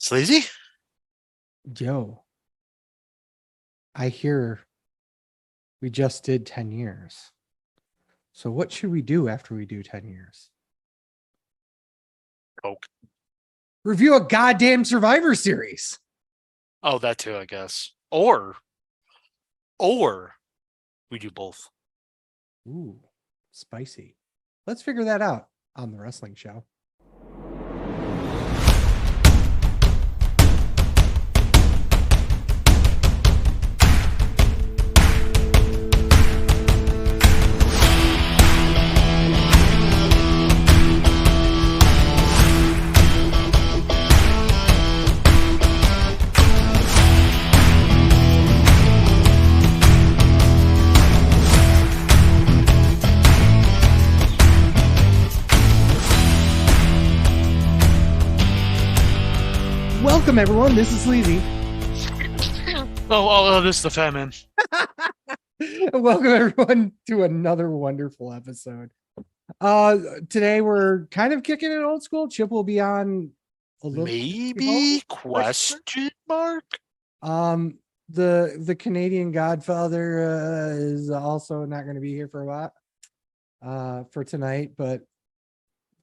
Sleazy? Joe, I hear we just did 10 years. So what should we do after we do 10 years? Coke. Review a goddamn Survivor series. Oh, that too, I guess. Or we do both. Ooh, spicy. Let's figure that out on the wrestling show. Welcome, everyone. This is Sleazy. This is the Fat Man. Welcome, everyone, to another wonderful episode. Today we're kind of kicking it old school. Chip will be on a little Maybe question mark? The Canadian Godfather is also not going to be here for a while for tonight, but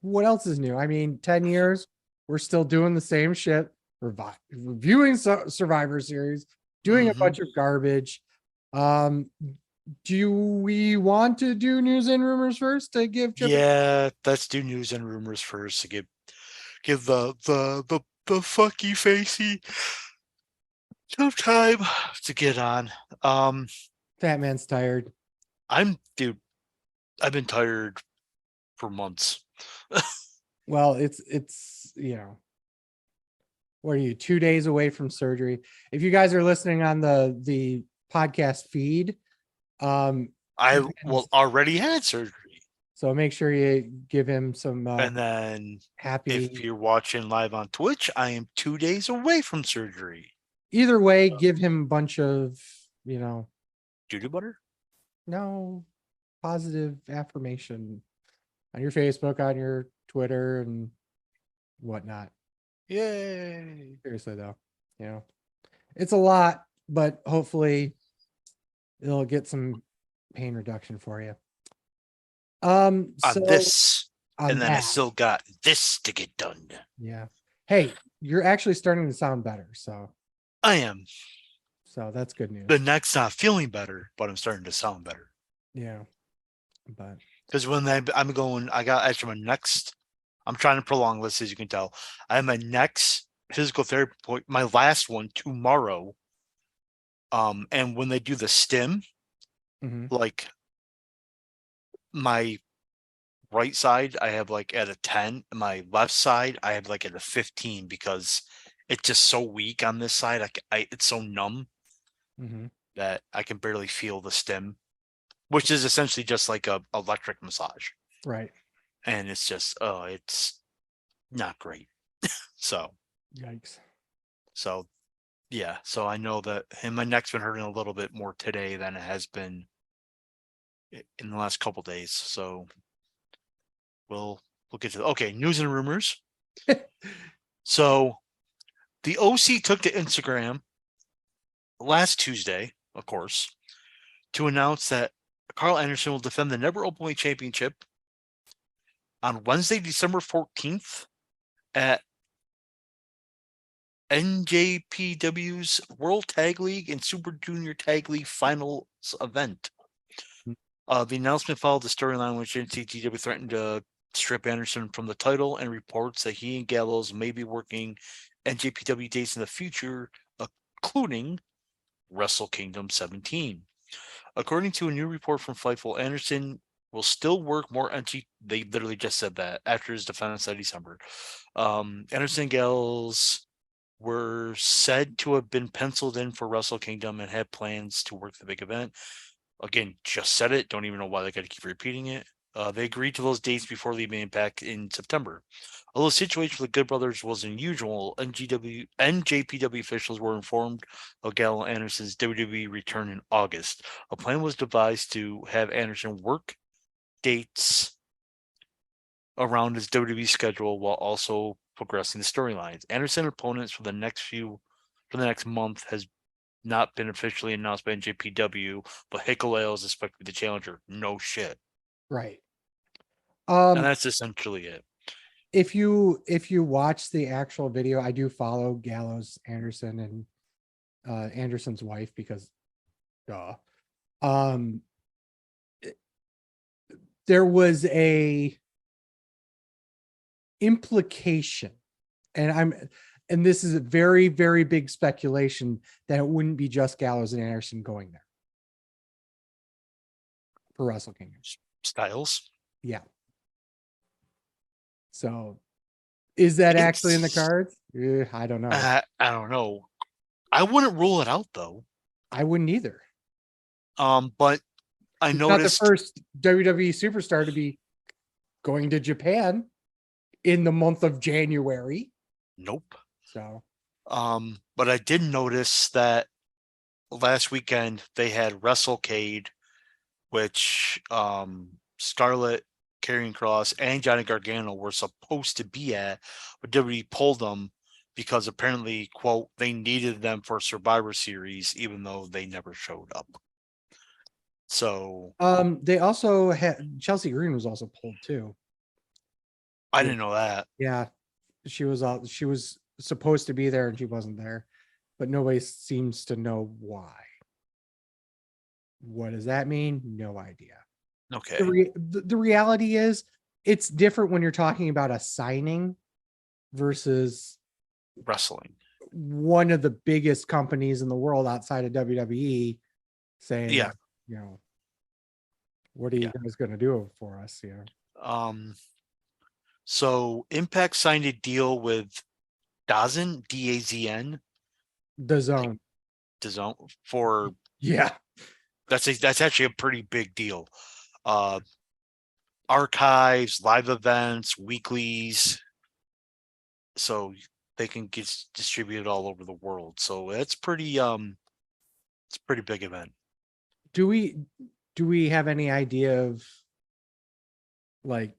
what else is new? I mean, 10 years, we're still doing the same shit. Reviewing Survivor series, doing a bunch of garbage. Do we want to do news and rumors first to give Chip? Yeah, let's do news and rumors first to give the fucky facey some time to get on. Fat Man's tired. I've been tired for months. Well, it's what are you, 2 days away from surgery? If you guys are listening on the podcast feed, I already had surgery. So make sure you give him some and then happy. If you're watching live on Twitch, I am 2 days away from surgery. Either way, give him a bunch of, doo-doo butter? No, positive affirmation on your Facebook, on your Twitter, and whatnot. Yay. Seriously, though, it's a lot, but hopefully it'll get some pain reduction for you. On this, and then I still got this to get done. Yeah. Hey, you're actually starting to sound better, so. I am. So that's good news. The neck's not feeling better, but I'm starting to sound better. Yeah. But because when I got actually my next, I'm trying to prolong this, as you can tell. I have my next physical therapy point, my last one tomorrow. And when they do the stim, like my right side, I have like at a 10. My left side, I have like at a 15 because it's just so weak on this side. It's so numb that I can barely feel the stim, which is essentially just like a electric massage. Right. And it's just, it's not great. So. Yikes. So, yeah. So I know that my neck's been hurting a little bit more today than it has been in the last couple days. So we'll get to okay, news and rumors. So the OC took to Instagram last Tuesday, of course, to announce that Carl Anderson will defend the Never Openweight Championship on Wednesday, December 14th at NJPW's World Tag League and Super Junior Tag League Finals event. The announcement followed the storyline in which NCTW threatened to strip Anderson from the title and reports that he and Gallows may be working NJPW dates in the future, including Wrestle Kingdom 17. According to a new report from Fightful, Anderson will still work more they literally just said that after his defense that December. Anderson and Gallows were said to have been penciled in for Wrestle Kingdom and had plans to work the big event. Again, just said it. Don't even know why they got to keep repeating it. They agreed to those dates before leaving Impact in September. Although the situation for the Good Brothers was unusual, NJPW officials were informed of Gallo Anderson's WWE return in August. A plan was devised to have Anderson work dates around his WWE schedule while also progressing the storylines. Anderson opponents for the next month has not been officially announced by NJPW, but Hikuleo is expected to be the challenger. No shit. Right. And that's essentially it. If you watch the actual video, I do follow Gallows, Anderson, and Anderson's wife because duh. There was a implication, and this is a very, very big speculation, that it wouldn't be just Gallows and Anderson going there for Wrestle Kingdom. Styles. Yeah. So is that actually in the cards? I don't know. I don't know. I wouldn't rule it out though. I wouldn't either. But I He's noticed not the first WWE superstar to be going to Japan in the month of January. Nope. So, but I did notice that last weekend they had WrestleCade, which Scarlett, Karrion Kross, and Johnny Gargano were supposed to be at, but WWE pulled them because apparently, quote, they needed them for Survivor Series, even though they never showed up. So they also had Chelsea Green was also pulled too. I didn't know that. Yeah, she was supposed to be there and she wasn't there, but nobody seems to know why. What does that mean? No idea. Okay. The reality is, it's different when you're talking about a signing versus Wrestling. one of the biggest companies in the world outside of WWE saying, Yeah. you know, what are you guys going to do for us here? So Impact signed a deal with DAZN, DAZN, DAZN. DAZN for Yeah. that's actually a pretty big deal. Archives, live events, weeklies, so they can get distributed all over the world. So it's a pretty big event. Do we have any idea of like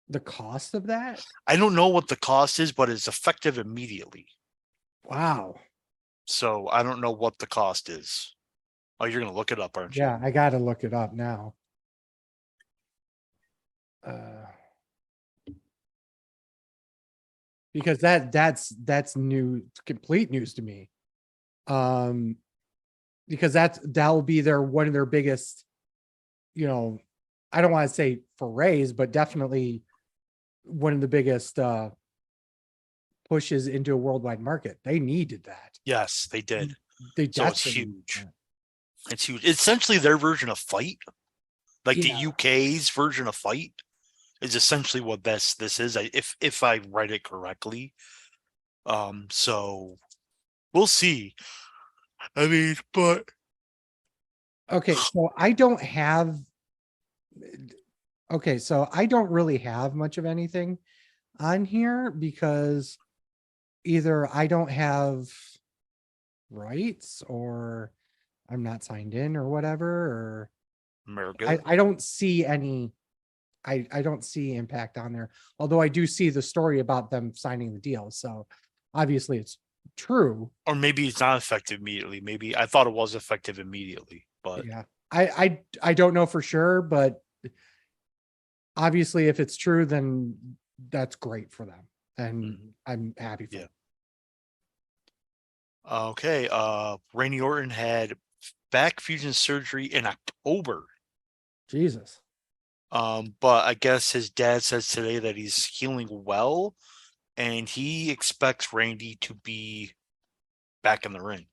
the cost of that? I don't know what the cost is, but it's effective immediately. Wow. So I don't know what the cost is. Oh, you're gonna look it up, aren't you? Yeah, I got to look it up now. Because that's new, complete news to me. Because that will be one of their biggest, I don't want to say forays, but definitely one of the biggest pushes into a worldwide market. They needed that. Yes, they did. So it's huge. It's huge. It's essentially their version of Fight. Like the UK's version of Fight is essentially what this is. If I write it correctly. So we'll see. I mean, but okay, so I don't really have much of anything on here because either I don't have rights or I'm not signed in or whatever, or America. I don't see any, I don't see Impact on there, although I do see the story about them signing the deal. So obviously it's true. Or maybe it's not effective immediately. Maybe I thought it was effective immediately, but yeah, I don't know for sure, but obviously if it's true, then that's great for them. And I'm happy for them. Okay. Randy Orton had back fusion surgery in October. Jesus. But I guess his dad says today that he's healing well and he expects Randy to be back in the ring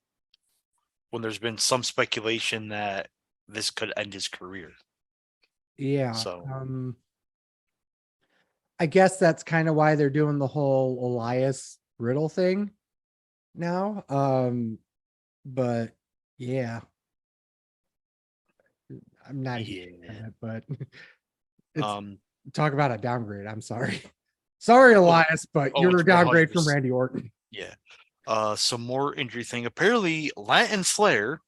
when there's been some speculation that this could end his career. Yeah. So I guess that's kind of why they're doing the whole Elias Riddle thing now. But yeah, I'm not here, but it's talk about a downgrade. I'm sorry. Sorry, Elias, but you're a downgrade 100%. From Randy Orton. Yeah. Some more injury thing. Apparently, Latin Flair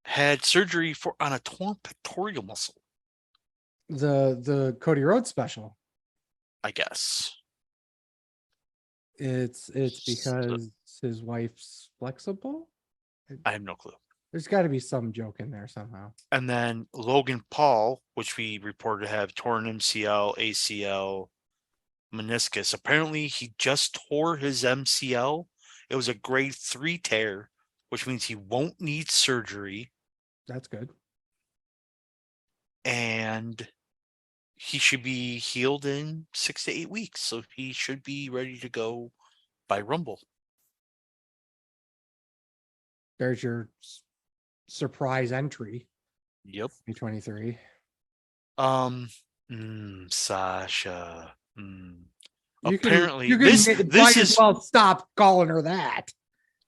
had surgery on a torn pectoral muscle. The Cody Rhodes special, I guess. It's because his wife's flexible. I have no clue. There's got to be some joke in there somehow. And then Logan Paul, which we reported to have torn MCL, ACL, meniscus. Apparently, he just tore his MCL. It was a grade 3 tear, which means he won't need surgery. That's good. And he should be healed in 6 to 8 weeks. So he should be ready to go by Rumble. There's your surprise entry. Yep. 2023. Sasha. You Apparently, can, this might is as well stop calling her that.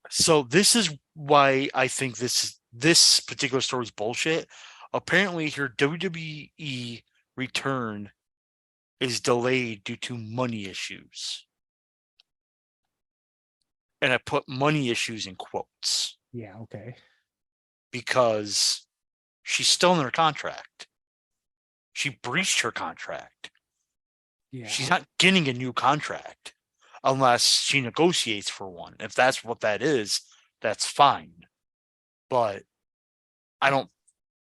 so. This is why I think this particular story is bullshit. Apparently, her WWE return is delayed due to money issues, and I put money issues in quotes Yeah. Okay. because she's still in her contract. She breached her contract. Yeah. She's not getting a new contract unless she negotiates for one. If that's what that is, that's fine. But I don't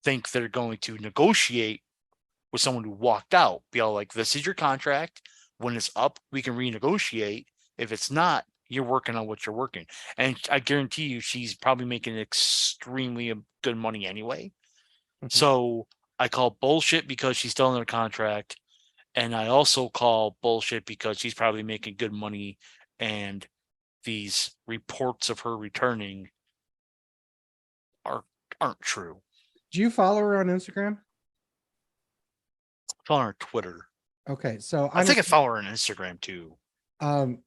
think they're going to negotiate with someone who walked out. Be all like, this is your contract. When it's up, we can renegotiate. If it's not, you're working on what you're working. And I guarantee you, she's probably making extremely good money anyway. So I call bullshit because she's still in her contract. And I also call bullshit because she's probably making good money and these reports of her returning aren't true. Do you follow her on Instagram? Follow her on Twitter. Okay, so I think I follow her on Instagram too. On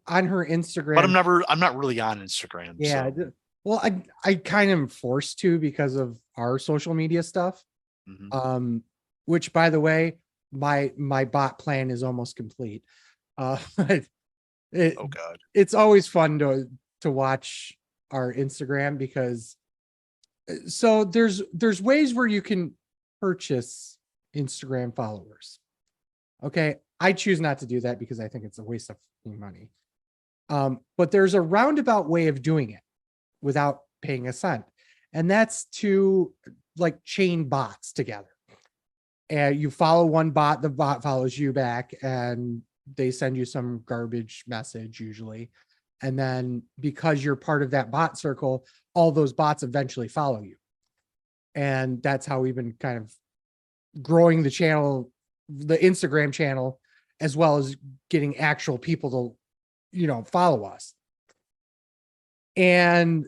her Instagram, but I'm not really on Instagram. Yeah. So. Well, I kind of am forced to because of our social media stuff. Mm-hmm. Which by the way, my bot plan is almost complete. Oh God. It's always fun to watch our Instagram because so there's ways where you can purchase Instagram followers. Okay. I choose not to do that because I think it's a waste of money. But there's a roundabout way of doing it without paying a cent. And that's to like chain bots together. And you follow one bot, the bot follows you back, and they send you some garbage message usually. And then because you're part of that bot circle, all those bots eventually follow you. And that's how we've been kind of growing the channel, the Instagram channel, as well as getting actual people to, follow us. And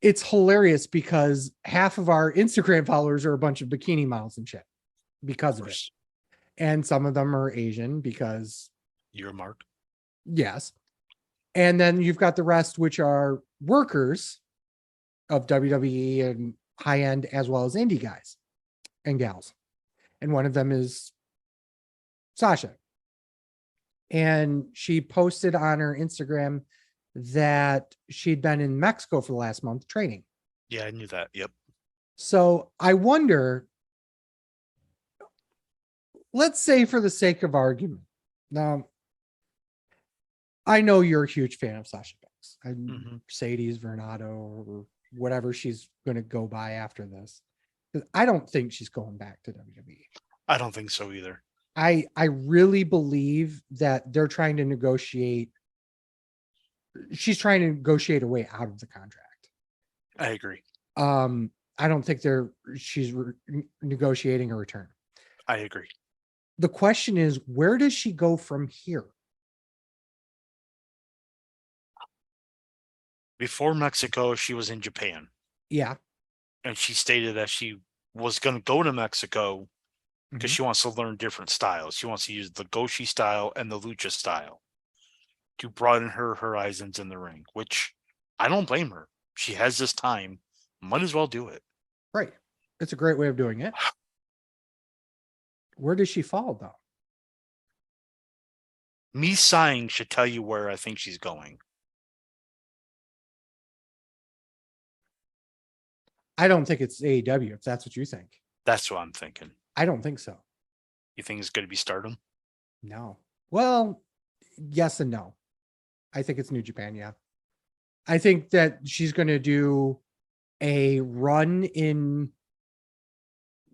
it's hilarious because half of our Instagram followers are a bunch of bikini models and shit because of it. And some of them are Asian because you're Mark. Yes. And then you've got the rest, which are workers of WWE and high end, as well as indie guys and gals. And one of them is Sasha. And she posted on her Instagram that she'd been in Mexico for the last month training. Yeah, I knew that. Yep. So I wonder, let's say for the sake of argument, now, I know you're a huge fan of Sasha Banks. Mercedes Vernado or whatever she's going to go by after this. I don't think she's going back to WWE. I don't think so either. I really believe that they're trying to negotiate. She's trying to negotiate a way out of the contract. I agree. I don't think she's negotiating a return. I agree. The question is, where does she go from here? Before Mexico, she was in Japan. Yeah. And she stated that she was going to go to Mexico because she wants to learn different styles. She wants to use the Goshi style and the Lucha style to broaden her horizons in the ring, which I don't blame her. She has this time. Might as well do it. Right. It's a great way of doing it. Where does she fall, though? Me sighing should tell you where I think she's going. I don't think it's AEW, if that's what you think. That's what I'm thinking. I don't think so. You think it's going to be Stardom? No. Well, yes and no. I think it's New Japan. Yeah. I think that she's going to do a run in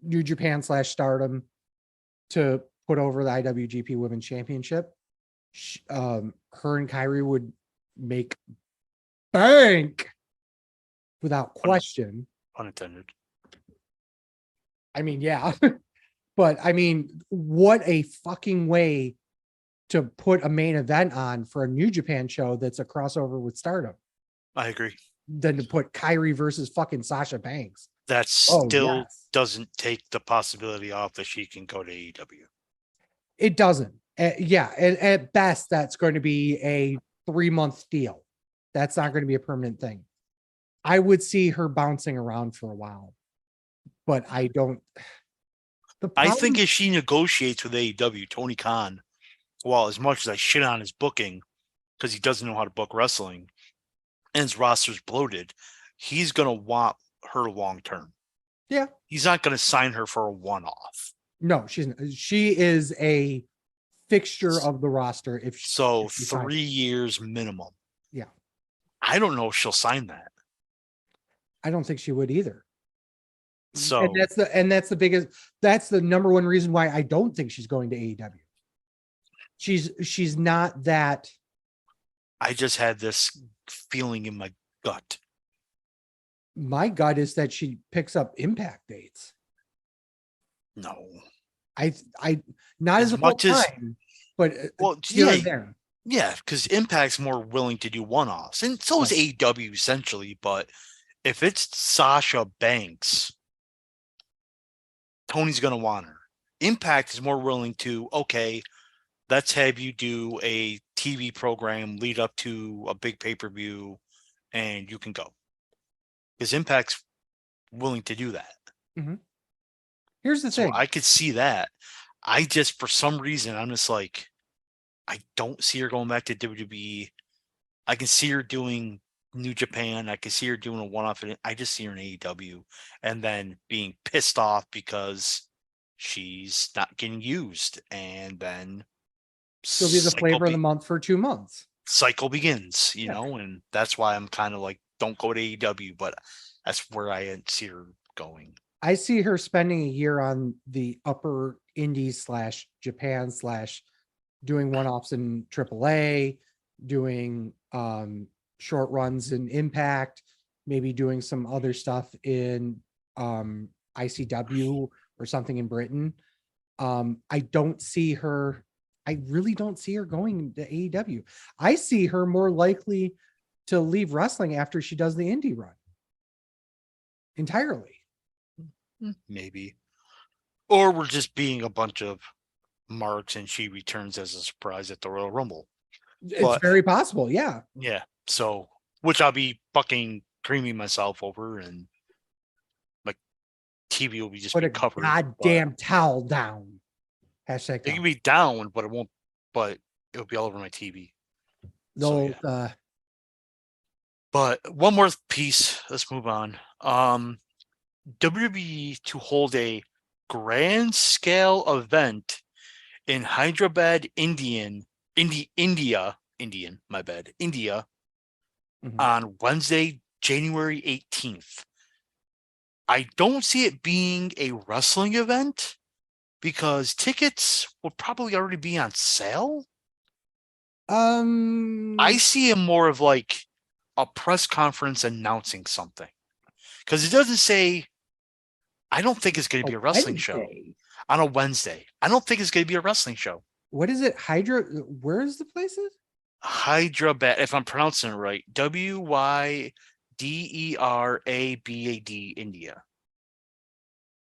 New Japan / Stardom to put over the IWGP Women's Championship. Her and Kyrie would make bank without question. Unintended. I mean, yeah. But I mean, what a fucking way to put a main event on for a New Japan show that's a crossover with Stardom I agree. than to put Kyrie versus fucking Sasha Banks. That Oh, still yes. doesn't take the possibility off that she can go to AEW. It doesn't. Yeah. At best, that's going to be a 3-month deal. That's not going to be a permanent thing. I would see her bouncing around for a while, but I don't. The I problem, think if she negotiates with AEW, Tony Khan, well, as much as I shit on his booking because he doesn't know how to book wrestling and his roster's bloated, he's going to want her long term. yeah, He's not going to sign her for a one-off. no, she is a fixture of the roster. If So if she 3 years minimum. Yeah. I don't know if she'll sign that. I don't think she would either. So And that's the number one reason why I don't think she's going to AEW. She's not that. I just had this feeling in my gut. My gut is that she picks up Impact dates. No. I not as a full much as time, but well, here yeah, and there. yeah, because Impact's more willing to do one-offs, and so is Right. AEW essentially. But if it's Sasha Banks, Tony's gonna want her. Impact is more willing to, okay, let's have you do a TV program lead up to a big pay-per-view, and you can go. Because Impact's willing to do that. Here's the So thing. I could see that. I just, for some reason, I'm just like, I don't see her going back to WWE. I can see her doing New Japan. I can see her doing a one-off. I just see her in AEW and then being pissed off because she's not getting used. And then She'll be the flavor of the month for 2 months. cycle begins, and that's why I'm kind of like, don't go to AEW, but that's where I see her going. I see her spending a year on the upper indies / Japan / doing one-offs in AAA, doing short runs in Impact, maybe doing some other stuff in ICW or something in Britain. I don't see her. I really don't see her going to AEW. I see her more likely to leave wrestling after she does the indie run entirely. Maybe. Or we're just being a bunch of marks and she returns as a surprise at the Royal Rumble. It's very possible. Yeah. Yeah. So, which I'll be fucking creaming myself over, and my TV will be just Put be a covered. goddamn towel down. Hashtag It can be down, but it won't. But it'll be all over my TV. No. So, yeah. But one more piece. Let's move on. WWE to hold a grand scale event in Hyderabad, India, on Wednesday, January 18th. I don't see it being a wrestling event because tickets will probably already be on sale. I see it more of like a press conference announcing something, because it doesn't say. I don't think it's going to be a wrestling show on a Wednesday. I don't think it's going to be a wrestling show. What is it? Where is the place? Hyderabad, if I'm pronouncing it right, Wyderabad, India.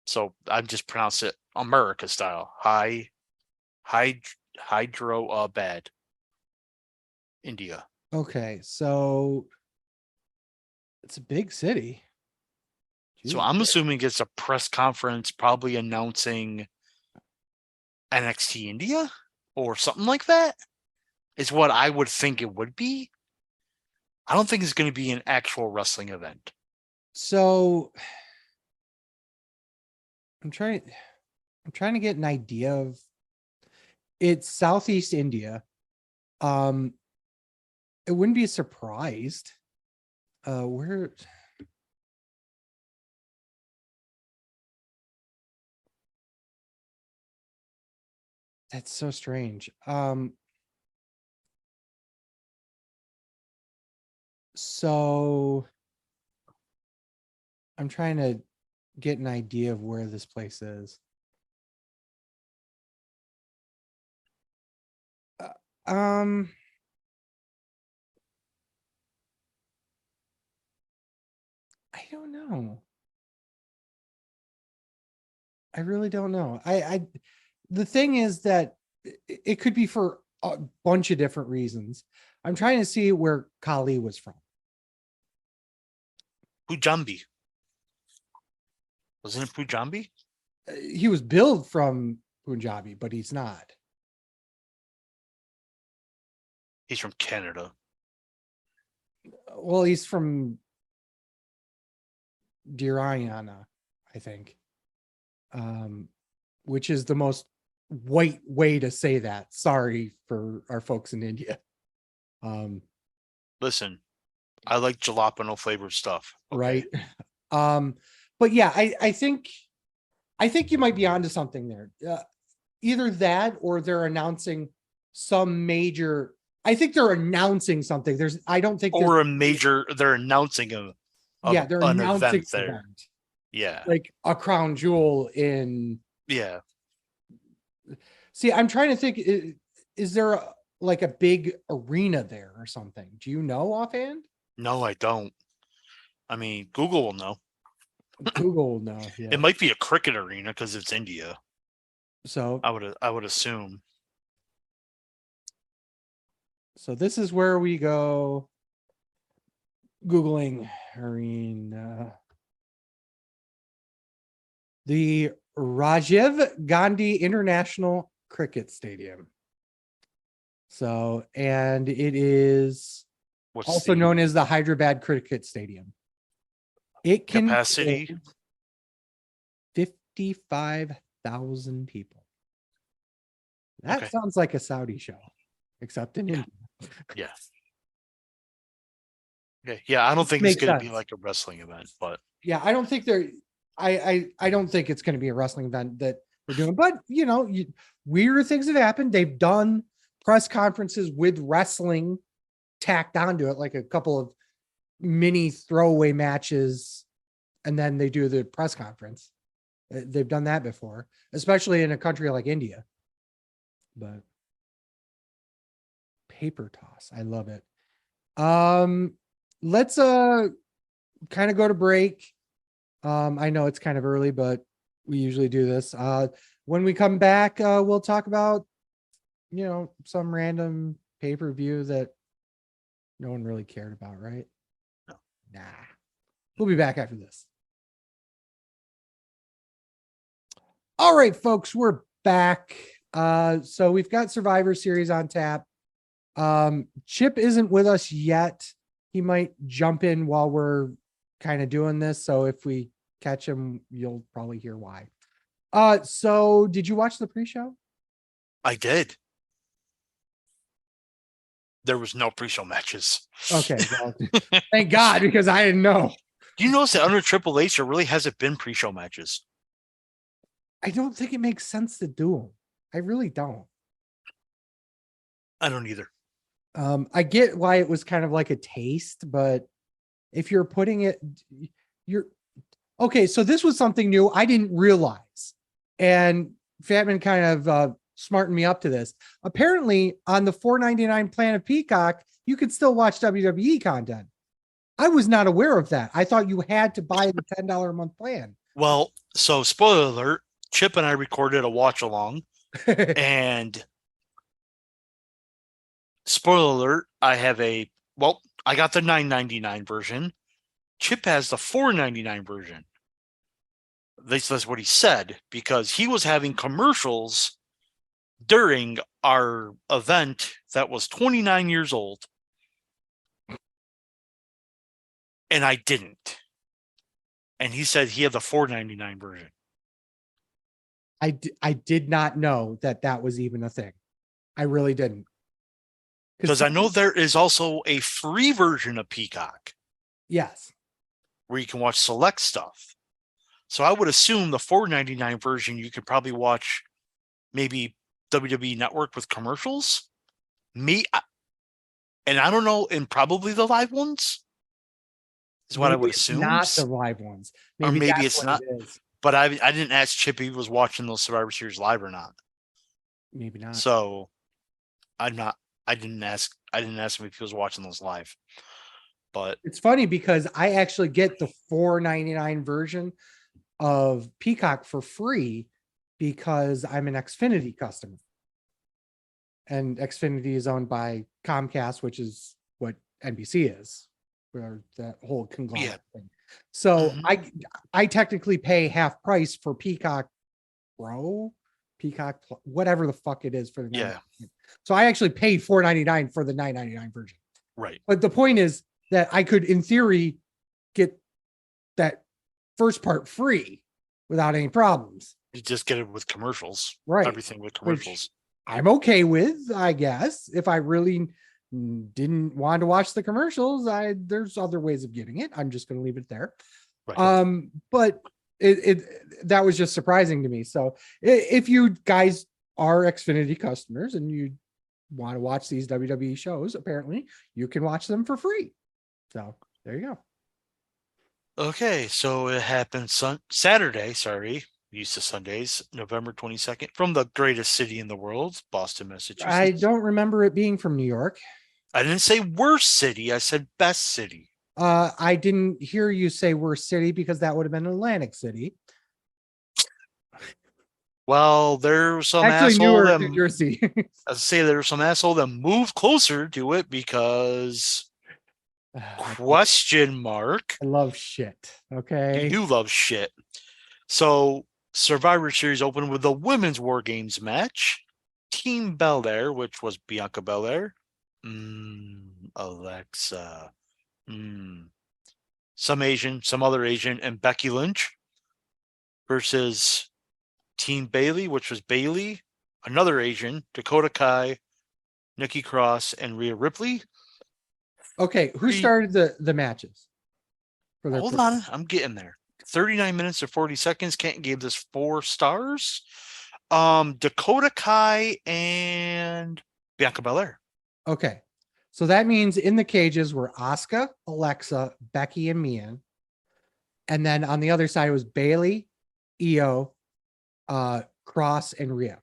So I'm just pronouncing it America style. Hyderabad, India. Okay, so it's a big city. So I'm assuming it's a press conference, probably announcing NXT India or something like that, is what I would think it would be. I don't think it's going to be an actual wrestling event. So I'm trying to get an idea of. It's Southeast India. it wouldn't be surprised. Where that's so strange. So I'm trying to get an idea of where this place is. Um, I don't know. I really don't know. The thing is that it could be for a bunch of different reasons. I'm trying to see where Kali was from. Pujambi. Wasn't it Pujambi? He was billed from Punjabi, but he's not. He's from Canada. Well, he's from Dhirayana, I think. Which is the most white way to say that. Sorry for our folks in India. Listen, I like jalapeno flavored stuff. Right. But yeah, I think you might be onto something there. Either that or they're announcing some major. I think they're announcing something. I don't think or a major. They're announcing they're an announcing event there. event. Yeah, Like a crown jewel in. Yeah. See, I'm trying to think. Is there like a big arena there or something? Do you know offhand? No, I don't. I mean, Google will know. Google will know. Yeah. It might be a cricket arena because it's India. So I would assume. So this is where we go. Googling arena. The Rajiv Gandhi International Cricket Stadium. So, and it is also known as the Hyderabad Cricket Stadium. It can capacity 55,000 people. That sounds like a Saudi show, except in India. Yeah. Okay. Yeah, I don't think it's going to be like a wrestling event, but yeah, I don't think they're. I don't think it's going to be a wrestling event that we're doing, but weird things have happened. They've done press conferences with wrestling tacked onto it, like a couple of mini throwaway matches, and then they do the press conference. They've done that before, especially in a country like India. But paper toss, I love it. Let's kind of go to break. I know it's kind of early, but we usually do this. When we come back, we'll talk about, some random pay-per-view that no one really cared about, right? No. Nah. We'll be back after this. All right, folks, we're back. So we've got Survivor Series on tap. Chip isn't with us yet. He might jump in while we're kind of doing this. So if we catch him, you'll probably hear why. So did you watch the pre-show? I did. There was no pre-show matches. Okay. Well, thank God, because I didn't know. Do you notice that under Triple H, there really hasn't been pre-show matches? I don't think it makes sense to do them. I really don't. I don't either. I get why it was kind of like a taste, but if you're putting it, okay. So this was something new I didn't realize, and Fatman kind of smartened me up to this. Apparently, on the $4.99 plan of Peacock, you could still watch WWE content. I was not aware of that. I thought you had to buy the $10 a month plan. Well, so spoiler alert, Chip and I recorded a watch along, and spoiler alert, I got the $9.99 version. Chip has the $4.99 version. That's what he said, because he was having commercials during our event that was 29 years old, and I didn't. And he said he had the $4.99 version. I did not know that was even a thing. I really didn't. Because I know there is also a free version of Peacock yes, where you can watch select stuff. So I would assume the $4.99 version you could probably watch maybe WWE Network with commercials. And I don't know, and probably the live ones is what I maybe would it's assume. not the live ones. Or Maybe maybe that's it's what not. it is. But I didn't ask Chip if he was watching those Survivor Series live or not. Maybe not. So I'm not. I didn't ask him if he was watching those live. But It's funny because I actually get the $4.99 version of Peacock for free because I'm an Xfinity customer. And Xfinity is owned by Comcast, which is what NBC is, or that whole conglomerate thing. So Mhm. I technically pay half price for Peacock Pro, whatever the fuck it is for the Yeah, So I actually paid $4.99 for the $9.99 version. right. But the point is that I could, in theory, get that first part free without any problems. You just get it with commercials. Right. Everything with Which commercials. I'm okay with, I guess. If I really didn't want to watch the commercials, there's other ways of getting it. I'm just going to leave it there. Right. But that was just surprising to me. So if you guys are Xfinity customers and you want to watch these WWE shows, apparently you can watch them for free. So there you go. Okay, so it happened Saturday, sorry, used to Sundays, November 22nd, from the greatest city in the world, Boston, I Massachusetts. don't remember it being from New York. I didn't say worst city, I said best city. I didn't hear you say worst city because that would have been Atlantic City. Well, there was some Actually, asshole Newark, that New Jersey. I say there was some asshole that moved closer to it because question mark. I love shit. Okay. You love shit. So Survivor Series opened with the women's War Games match. Team Belair, which was Bianca Belair, Alexa, some Asian, some other Asian, and Becky Lynch versus Team Bailey, which was Bailey, another Asian, Dakota Kai, Nikki Cross, and Rhea Ripley. Okay. Who started the matches for their Hold on, I'm getting there. 39 minutes or 40 seconds. Can't give this 4 stars. Dakota Kai and Bianca Belair. Okay. So that means in the cages were Asuka, Alexa, Becky, and Mian. And then on the other side was Bailey, Io, Cross, and Rhea.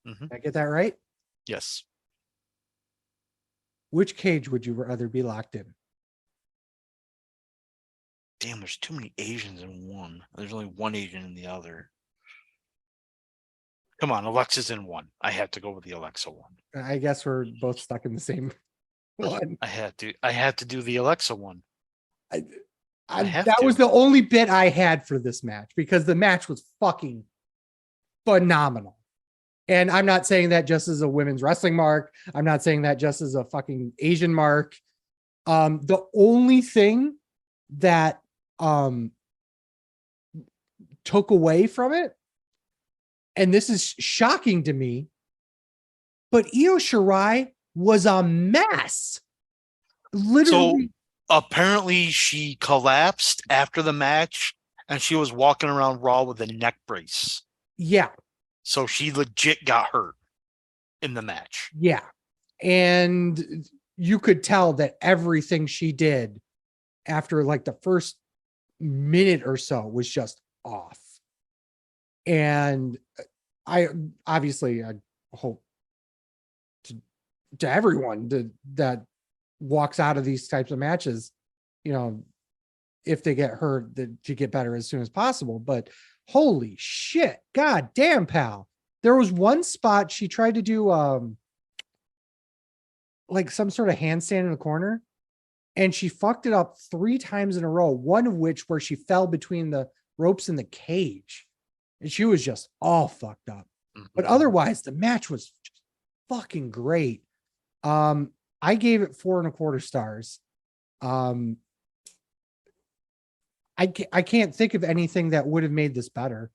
Mm-hmm. Did I get that right? Yes. Which cage would you rather be locked in? Damn, there's too many Asians in one. There's only one Asian in the other. Come on, Alexa's in one. I had to go with the Alexa one. I guess we're both stuck in the same one. I had to do the Alexa one. That was the only bit I had for this match because the match was fucking phenomenal. And I'm not saying that just as a women's wrestling mark. I'm not saying that just as a fucking Asian mark. The only thing that took away from it, and this is shocking to me, but Io Shirai was a mess. Literally. So apparently she collapsed after the match and she was walking around Raw with a neck brace. Yeah. So she legit got hurt in the match. Yeah. And you could tell that everything she did after like the first minute or so was just off. And I hope to everyone that walks out of these types of matches, if they get hurt, to get better as soon as possible. But holy shit, god damn, pal. There was one spot she tried to do like some sort of handstand in the corner, and she fucked it up 3 times in a row, one of which where she fell between the ropes in the cage. And she was just all fucked up. Mm-hmm. But otherwise, the match was just fucking great. I gave it 4.25 stars. I can't think of anything that would have made this better,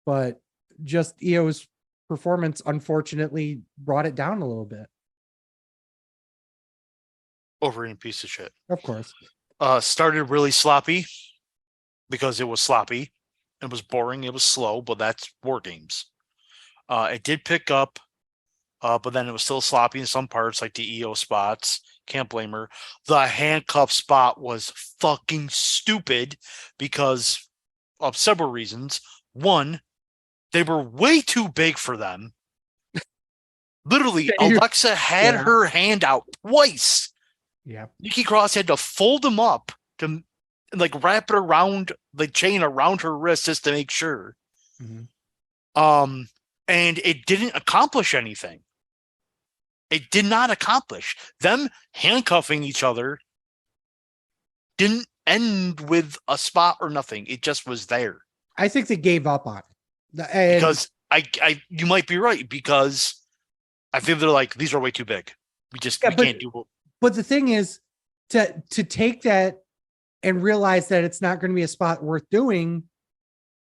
but just Io's performance unfortunately brought it down a little bit. Overrated piece of shit. Of course. Started really sloppy because it was sloppy. It was boring. It was slow, but that's WarGames. It did pick up, but then it was still sloppy in some parts, like the EO spots. Can't blame her. The handcuff spot was fucking stupid because of several reasons. One, they were way too big for them. Literally, Alexa had her hand out twice. Yeah. Nikki Cross had to fold them up to like wrap it around the chain around her wrist just to make sure. Mm-hmm. And it didn't accomplish anything. It did not accomplish. Them handcuffing each other didn't end with a spot or nothing. It just was there. I think they gave up on it. Because you might be right, because I think they're like, these are way too big. We can't do it. But the thing is, to take that and realize that it's not going to be a spot worth doing,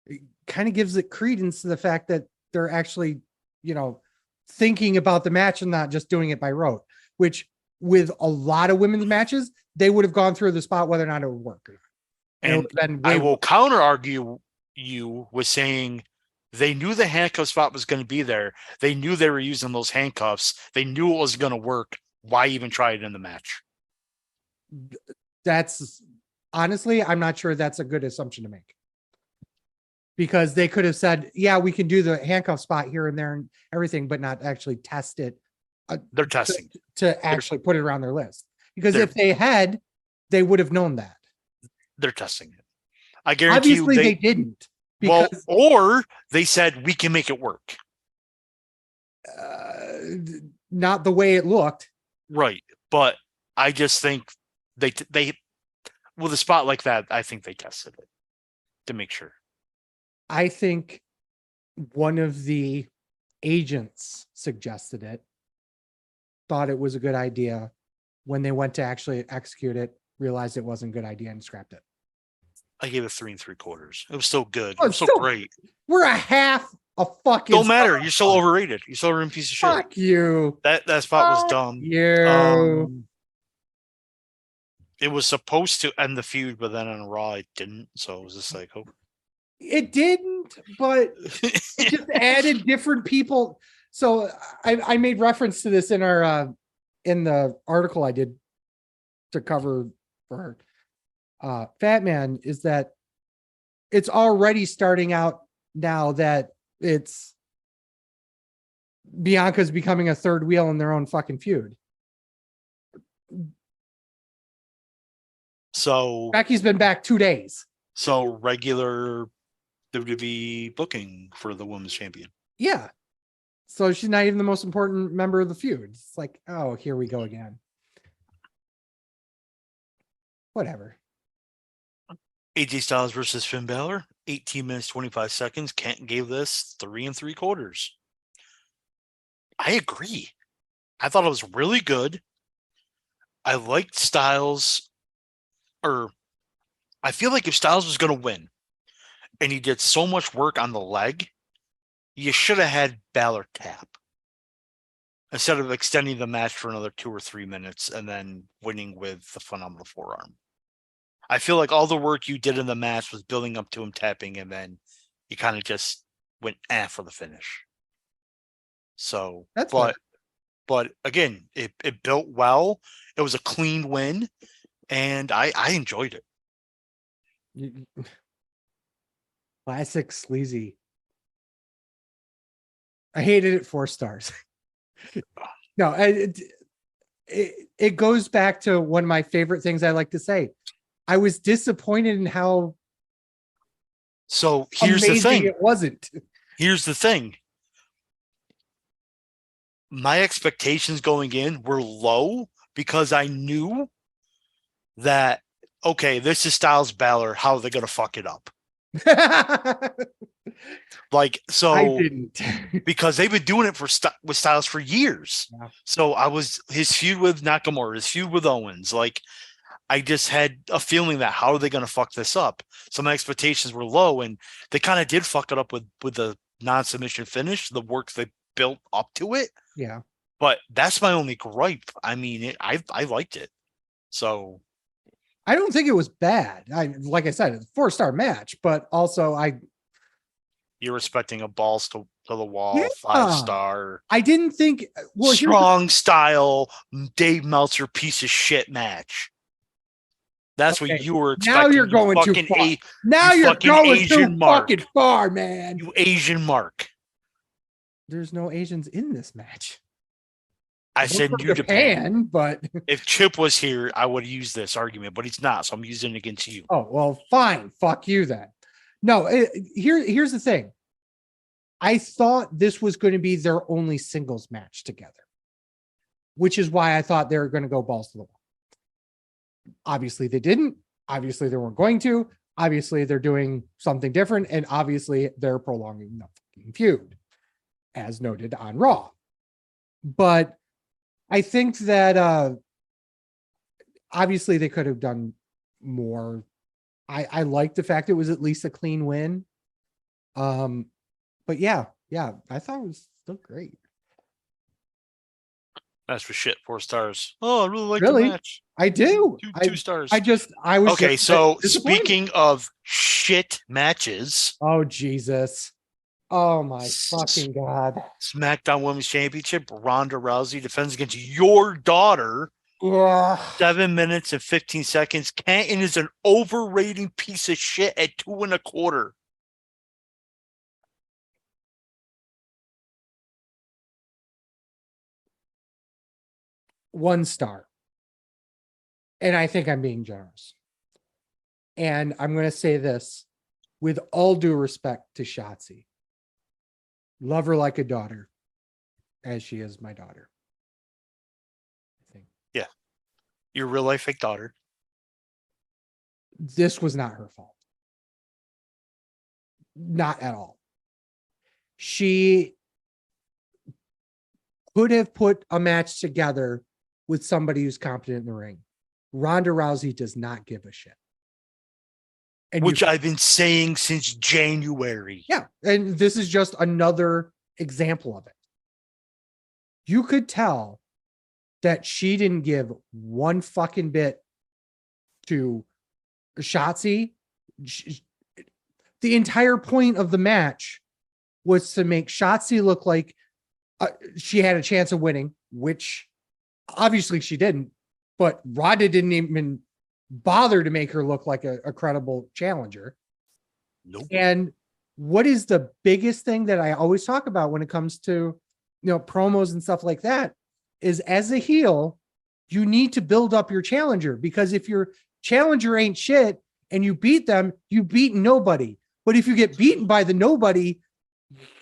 it kind of gives it credence to the fact that they're actually, thinking about the match and not just doing it by rote, which with a lot of women's matches, they would have gone through the spot whether or not it would work. And I will counter argue you with saying they knew the handcuff spot was going to be there. They knew they were using those handcuffs. They knew it was going to work. Why even try it in the match? That's honestly, I'm not sure that's a good assumption to make. Because they could have said, yeah, we can do the handcuff spot here and there and everything, but not actually test it. They're testing to actually put it around their list. Because if they had, they would have known that. They're testing it. I guarantee Obviously, they didn't. Because, or they said, we can make it work. Not the way it looked. Right. But I just think they with a spot like that, I think they tested it to make sure. I think one of the agents suggested it, thought it was a good idea. When they went to actually execute it, realized it wasn't a good idea and scrapped it. I gave it 3 3/4. It was still good. It was so great. We're a half a fucking. Don't matter. You're still overrated. You're still a piece of shit. Fuck you. That spot was dumb. You. It was supposed to end the feud, but then on Raw it didn't. So it was just like, oh. It didn't, but it just added different people. So I made reference to this in our in the article I did to cover for Fat Man, is that it's already starting out now that it's Bianca's becoming a third wheel in their own fucking feud. So Becky's been back 2 days. So regular WWE booking for the women's champion. Yeah. So she's not even the most important member of the feud. It's like, oh, here we go again. Whatever. AJ Styles versus Finn Balor, 18 minutes, 25 seconds. Kent gave this 3 3/4. I agree. I thought it was really good. I liked Styles, or I feel like if Styles was going to win and he did so much work on the leg, you should have had Balor tap instead of extending the match for another 2 or 3 minutes and then winning with the phenomenal forearm. I feel like all the work you did in the match was building up to him tapping, and then you kind of just went for the finish. So, but again, it built well. It was a clean win, and I enjoyed it. Classic sleazy. I hated it 4 stars. No, it goes back to one of my favorite things I like to say. I was disappointed in how. So here's the thing. It wasn't. Here's the thing. My expectations going in were low because I knew that, okay, this is Styles Balor. How are they going to fuck it up? Like, so I didn't. Because they've been doing it with Styles for years. Yeah. So I was his feud with Nakamura, his feud with Owens. Like, I just had a feeling that how are they going to fuck this up? So my expectations were low, and they kind of did fuck it up with the non-submission finish, the work they built up to it. Yeah. But that's my only gripe. I mean, I liked it. So I don't think it was bad. Like I said, it's a 4-star match, but also you're expecting a balls to the wall, Yeah. 5-star, I didn't think. Well, strong style Dave Meltzer piece of shit match. That's what Okay, you were now expecting. you're going too far. Now you you're fucking going Asian too mark. fucking far, man. You Asian mark. There's no Asians in this match. I One said from New Japan. but If Chip was here, I would use this argument, but he's not, so I'm using it against you. oh well, fine. Fuck you then. No, here's the thing. I thought this was going to be their only singles match together, which is why I thought they were going to go balls to the wall. Obviously, they didn't. Obviously, they weren't going to. Obviously, they're doing something different, and obviously, they're prolonging the fucking feud, as noted on Raw. But I think that obviously they could have done more. I like the fact it was at least a clean win. But yeah, I thought it was still great. That's for shit. 4 stars. Oh, I really like Really? the match. I do. Two stars. I was okay. just So disappointed. speaking of shit matches, Oh Jesus. Oh my fucking God. SmackDown Women's Championship, Ronda Rousey defends against your daughter. Ugh. 7 minutes and 15 seconds. Canton is an overrated piece of shit at 2.25. 1 star. And I think I'm being generous. And I'm going to say this with all due respect to Shotzi. Love her like a daughter, as she is my daughter. I think. Yeah. Your real life fake daughter. This was not her fault. Not at all. She could have put a match together with somebody who's competent in the ring. Ronda Rousey does not give a shit. And which I've been saying since January. Yeah. And this is just another example of it. You could tell that she didn't give one fucking bit to Shotzi. The entire point of the match was to make Shotzi look like she had a chance of winning, which obviously she didn't, but Ronda didn't even bother to make her look like a credible challenger. Nope. And what is the biggest thing that I always talk about when it comes to, promos and stuff like that is, as a heel, you need to build up your challenger, because if your challenger ain't shit and you beat them, you beat nobody. But if you get beaten by the nobody,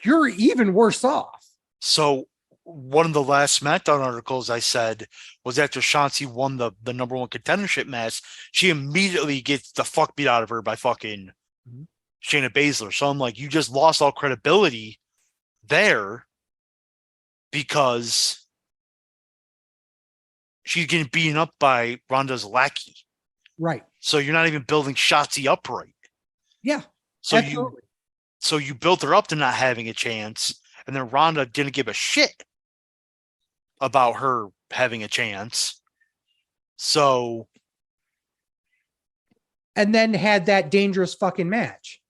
you're even worse off. So one of the last SmackDown articles I said was after Shotzi won the number 1 contendership match, she immediately gets the fuck beat out of her by fucking Shayna Baszler. So I'm like, you just lost all credibility there because she's getting beaten up by Ronda's lackey. Right. So you're not even building Shotzi up right. Yeah. So you built her up to not having a chance, and then Ronda didn't give a shit about her having a chance. So. And then had that dangerous fucking match.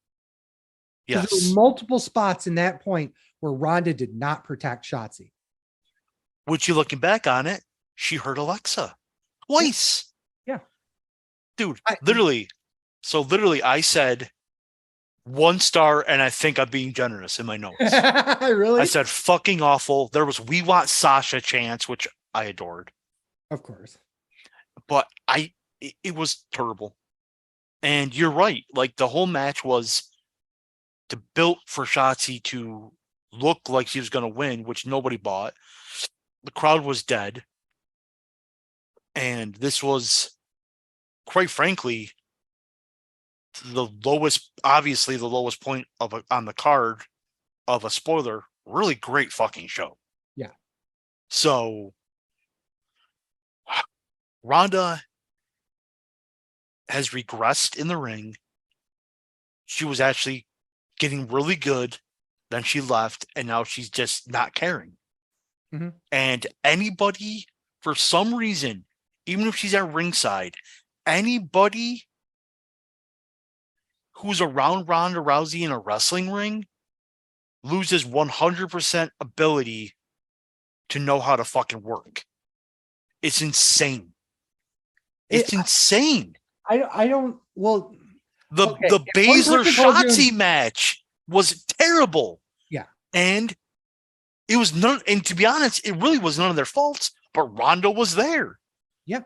Yes. There were multiple spots in that point where Ronda did not protect Shotzi. Which, you looking back on it, she hurt Alexa twice. Yeah. Dude, literally. So literally, I said 1 star, and I think I'm being generous in my notes. Really? I said fucking awful. There was "We Want Sasha" chants, which I adored. Of course. But it was terrible. And you're right. Like, the whole match was to build for Shotzi to look like she was going to win, which nobody bought. The crowd was dead. And this was, quite frankly, obviously the lowest point on the card of a spoiler. Really great fucking show. Yeah. So Ronda has regressed in the ring. She was actually getting really good. Then she left, and now she's just not caring. Mm-hmm. And anybody, for some reason, even if she's at ringside, anybody who's around Ronda Rousey in a wrestling ring loses 100% ability to know how to fucking work. It's insane. It's insane. I don't. Well, the okay, the if one Baszler person told you- Shotzi match was terrible. Yeah. And it was none. And to be honest, it really was none of their faults. But Ronda was there. Yeah.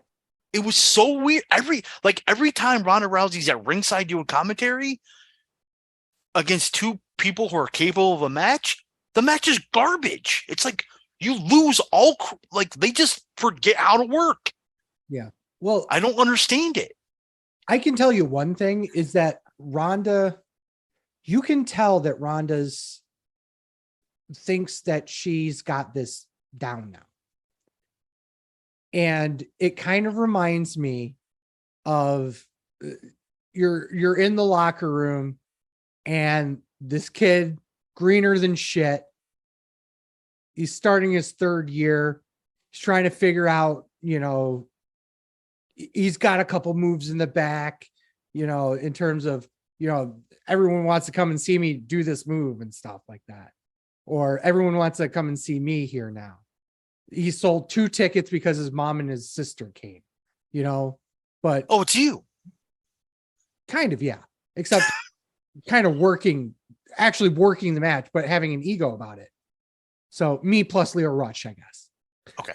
It was so weird. Every time Ronda Rousey's at ringside doing commentary against two people who are capable of a match, the match is garbage. It's like you lose all. Like they just forget how to work. Yeah. Well, I don't understand it. I can tell you one thing is that Ronda, you can tell that Ronda's thinks that she's got this down now. And it kind of reminds me of you're in the locker room and this kid, greener than shit, he's starting his third year. He's trying to figure out, he's got a couple moves in the back, in terms of, everyone wants to come and see me do this move and stuff like that. Or everyone wants to come and see me here now. He sold 2 tickets because his mom and his sister came, but. Oh, it's you. Kind of, yeah. Except kind of actually working the match, but having an ego about it. So me plus Leo Rush, I guess. Okay.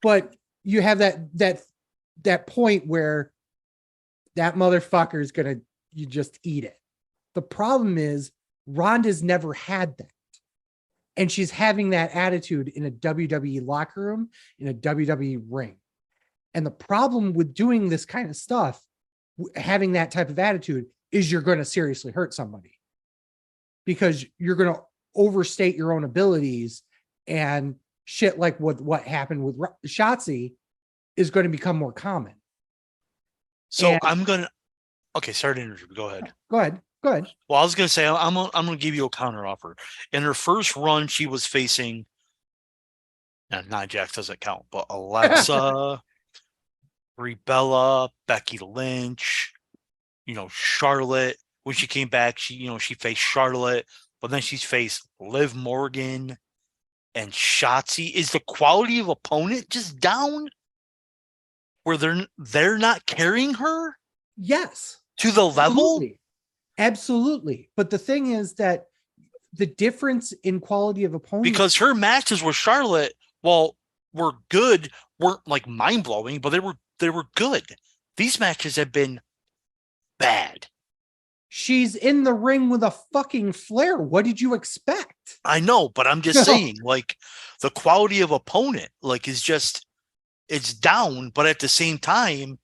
But you have that point where that motherfucker is you just eat it. The problem is Ronda's never had that. And she's having that attitude in a WWE locker room, in a WWE ring. And the problem with doing this kind of stuff, having that type of attitude, is you're going to seriously hurt somebody. Because you're going to overstate your own abilities, and shit like what happened with Shotzi is going to become more common. So okay, sorry to interrupt. Go ahead. Go ahead. Well, I was going to say, I'm going to give you a counter offer. In her first run, she was facing, Nia Jax doesn't count, but Alexa, Brie Bella, Becky Lynch, Charlotte. When she came back, she faced Charlotte, but then she's faced Liv Morgan and Shotzi. Is the quality of opponent just down where they're not carrying her? Yes. To the level? Absolutely. But the thing is that the difference in quality of opponent, because her matches with Charlotte, were good, weren't like mind blowing, but they were good. These matches have been bad. She's in the ring with a fucking flare. What did you expect? I know, but I'm just saying, like, the quality of opponent, like, it's down, but at the same time,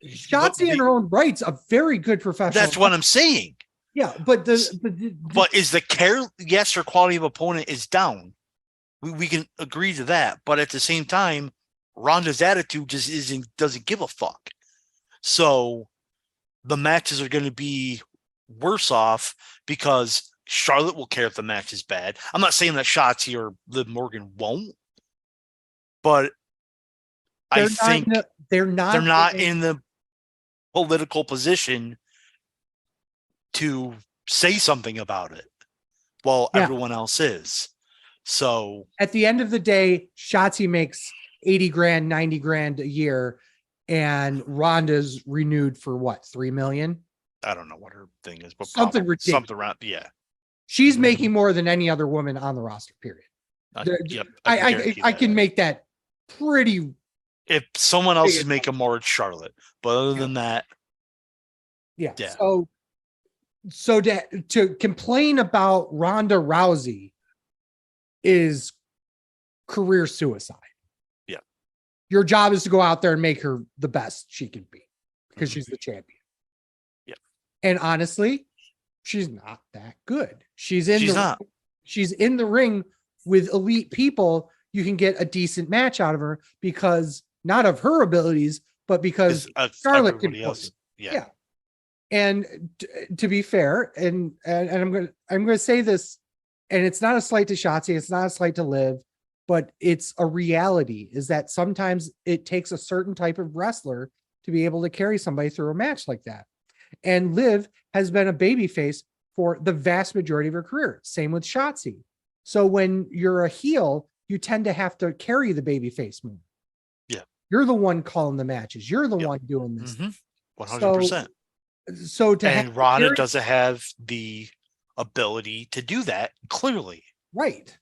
Shotzi in her own right's a very good professional. That's what I'm saying. Yeah, but but is the care? Yes, her quality of opponent is down. We can agree to that, but at the same time, Ronda's attitude just doesn't give a fuck. So the matches are going to be worse off because Charlotte will care if the match is bad. I'm not saying that Shotzi or Liv Morgan won't, but I think they're not in the political position to say something about it while everyone else is. So at the end of the day, Shotzi makes 80 grand, 90 grand a year, and Ronda's renewed for what, 3 million? I don't know what her thing is, but something ridiculous. Something around, yeah. She's making more than any other woman on the roster, period. Yep, I can make that pretty. If someone else is making more, it's Charlotte. But other than that, yeah. So to complain about Ronda Rousey is career suicide. Yeah. Your job is to go out there and make her the best she can be because she's the champion. Yeah. And honestly, she's not that good. She's in the ring with elite people. You can get a decent match out of her because not of her abilities, but because Charlotte can else. Yeah. And to be fair, and I'm going to say this, and it's not a slight to Shotzi, it's not a slight to Liv. but it's a reality is that sometimes it takes a certain type of wrestler to be able to carry somebody through a match like that. And Liv has been a babyface for the vast majority of her career. Same with Shotzi. So when you're a heel, you tend to have to carry the babyface more. Yeah. You're the one calling the matches. You're the one doing this. 100%. So to and Ronda doesn't have the ability to do that, clearly. Right.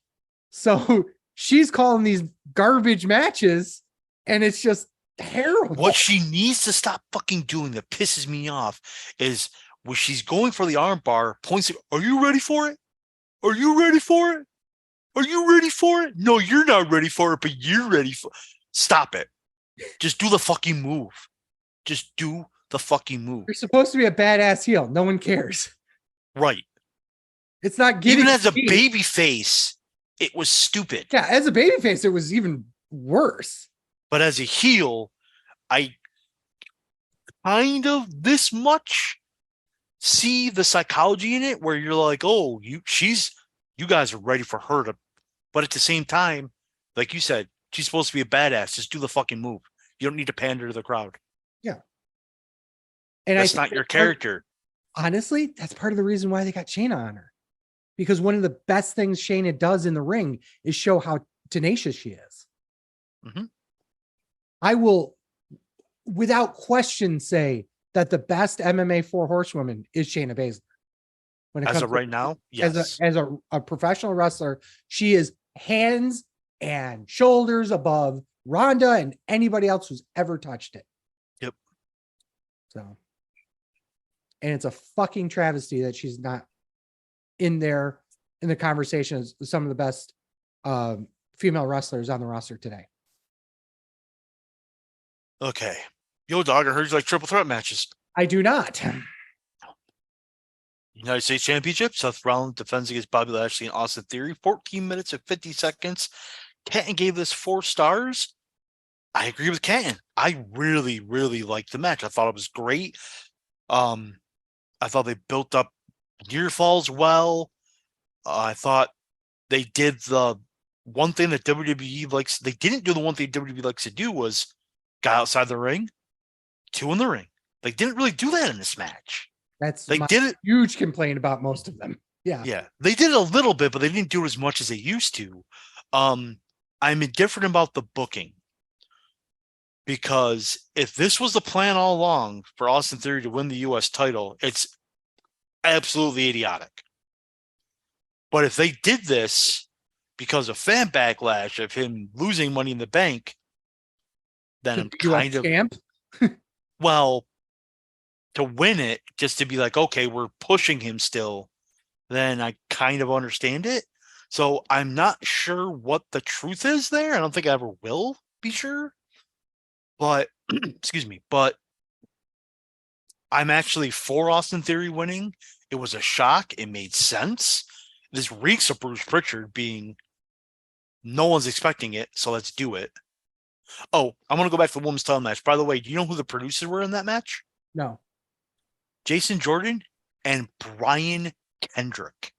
So she's calling these garbage matches, and it's just terrible. What she needs to stop fucking doing that pisses me off is when she's going for the arm bar, points it, are you ready for it? Are you ready for it? Are you ready for it? No, you're not ready for it, but you're ready for it. Stop it. Just do the fucking move. Just do the fucking move. You're supposed to be a badass heel. No one cares. Right. It's not getting even as a baby face, it was stupid. Yeah, as a baby face, it was even worse. But as a heel, I kind of this much see the psychology in it where you're like, oh, you guys are ready for her to, but at the same time, like you said, she's supposed to be a badass. Just do the fucking move. You don't need to pander to the crowd. Yeah. And that's not your character. Honestly, that's part of the reason why they got Shayna on her. Because one of the best things Shayna does in the ring is show how tenacious she is. Mm-hmm. I will, without question, say that the best MMA 4 horsewoman is Shayna Baszler. When it comes to right now, yes. As a professional wrestler, she is hands and shoulders above Ronda and anybody else who's ever touched it. Yep. So, and it's a fucking travesty that she's not in there in the conversation as some of the best female wrestlers on the roster today. Okay. Yo, dog, I heard you like triple threat matches. I do not. United States Championship, Seth Rollins defends against Bobby Lashley and Austin Theory, 14 minutes and 50 seconds. Canton gave this 4 stars. I agree with Canton. I really, really liked the match. I thought it was great. I thought they built up near falls well. I thought they did the one thing that WWE likes. They didn't do the one thing WWE likes to do was guy outside the ring, 2 in the ring. They didn't really do that in this match. They did it. Huge complaint about most of them. Yeah. Yeah. They did it a little bit, but they didn't do it as much as they used to. I'm indifferent about the booking. Because if this was the plan all along for Austin Theory to win the U.S. title, it's absolutely idiotic. But if they did this because of fan backlash of him losing Money in the Bank, then I'm kind of champ. Well, to win it, just to be like, okay, we're pushing him still, then I kind of understand it. So I'm not sure what the truth is there. I don't think I ever will be sure. But, excuse me, but I'm actually for Austin Theory winning. It was a shock. It made sense. This reeks of Bruce Pritchard being, no one's expecting it, so let's do it. Oh, I want to go back to the women's title match. By the way, do you know who the producers were in that match? No. Jason Jordan and Brian Kendrick.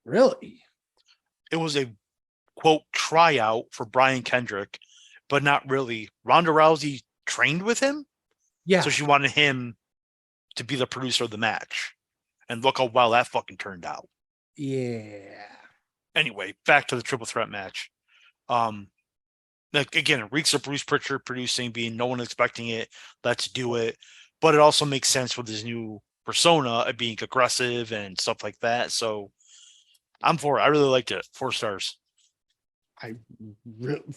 Really? It was a, quote, tryout for Brian Kendrick, but not really. Ronda Rousey trained with him. Yeah. So she wanted him to be the producer of the match. And look how well that fucking turned out. Yeah. Anyway, back to the triple threat match. Like again, it reeks of Bruce Pritchard producing, being no one expecting it. Let's do it. But it also makes sense with his new persona of being aggressive and stuff like that. So I'm for it. I really liked it. 4 stars.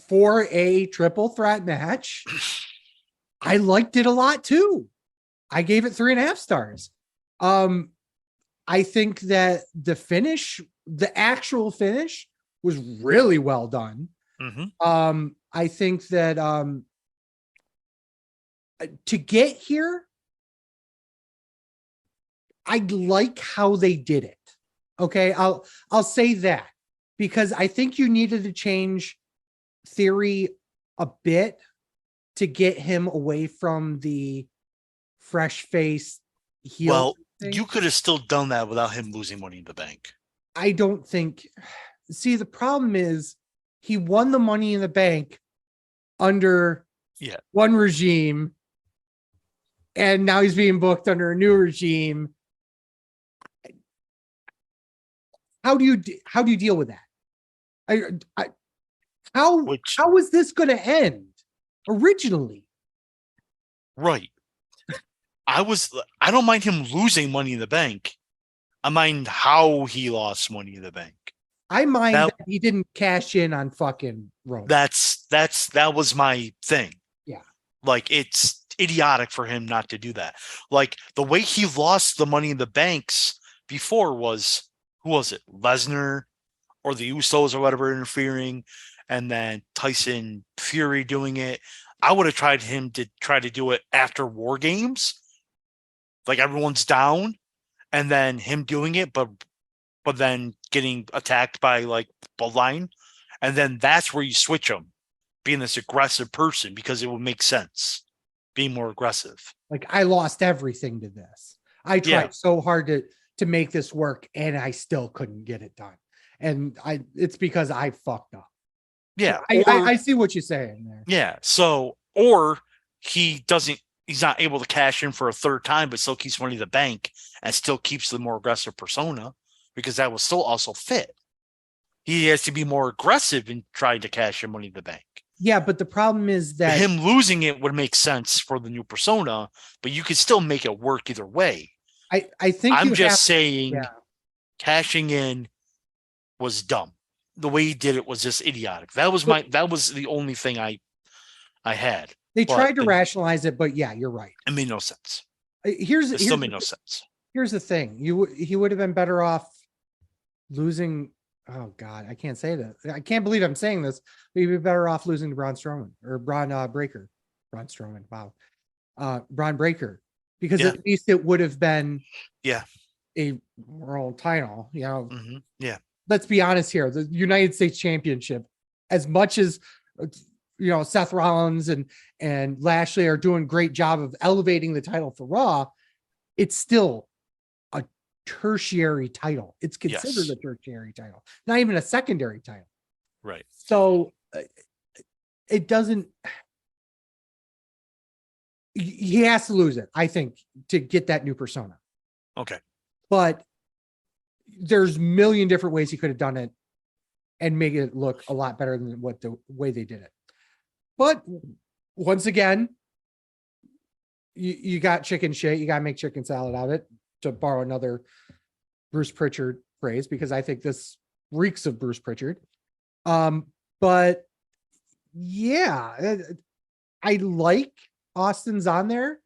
For a triple threat match, I liked it a lot too. I gave it 3.5 stars. I think that the finish, the actual finish, was really well done. Mm-hmm. I think that to get here, I like how they did it. Okay, I'll say that because I think you needed to change Theory a bit to get him away from the fresh face heel. Well, you could have still done that without him losing Money in the Bank. I don't think see, the problem is he won the Money in the Bank under one regime, and now he's being booked under a new regime. How do you deal with that? How was this going to end originally? Right. I don't mind him losing Money in the Bank. I mind how he lost Money in the Bank. I mind that he didn't cash in on fucking Roman. That was my thing. Yeah. Like, it's idiotic for him not to do that. Like, the way he lost the Money in the Banks before was, who was it? Lesnar or the Usos or whatever interfering, and then Tyson Fury doing it. I would have tried him to try to do it after WarGames. Like, everyone's down, and then him doing it, but then getting attacked by like Bloodline, and then that's where you switch him, being this aggressive person, because it would make sense, being more aggressive. Like, I lost everything to this. I tried so hard to make this work, and I still couldn't get it done. And it's because I fucked up. Yeah, so I see what you're saying there. Yeah, so or he's not able to cash in for a third time, but still keeps Money in the Bank and still keeps the more aggressive persona, because that will still also fit. He has to be more aggressive in trying to cash in Money in the Bank. Yeah, but the problem is that him losing it would make sense for the new persona, but you could still make it work either way. I think I'm just saying cashing in was dumb. The way he did it was just idiotic. That was the only thing I had. They tried to rationalize it, but yeah, you're right. It made no sense. It still made no sense. Here's the thing. He would have been better off losing. Oh God, I can't say that. I can't believe I'm saying this. But he'd be better off losing to Braun Strowman or Braun Breaker. Braun Strowman. Wow. Braun Breaker. Because at least it would have been a world title. You know. Mm-hmm. Yeah. Let's be honest here. The United States Championship, as much as Seth Rollins and Lashley are doing a great job of elevating the title for Raw, it's still a tertiary title. It's considered a tertiary title, not even a secondary title. Right. So it doesn't. He has to lose it, I think, to get that new persona. Okay. But there's a million different ways he could have done it and make it look a lot better than what the way they did it. But once again, you got chicken shit. You got to make chicken salad out of it, to borrow another Bruce Pritchard phrase, because I think this reeks of Bruce Pritchard. But yeah, I like Austin's on there.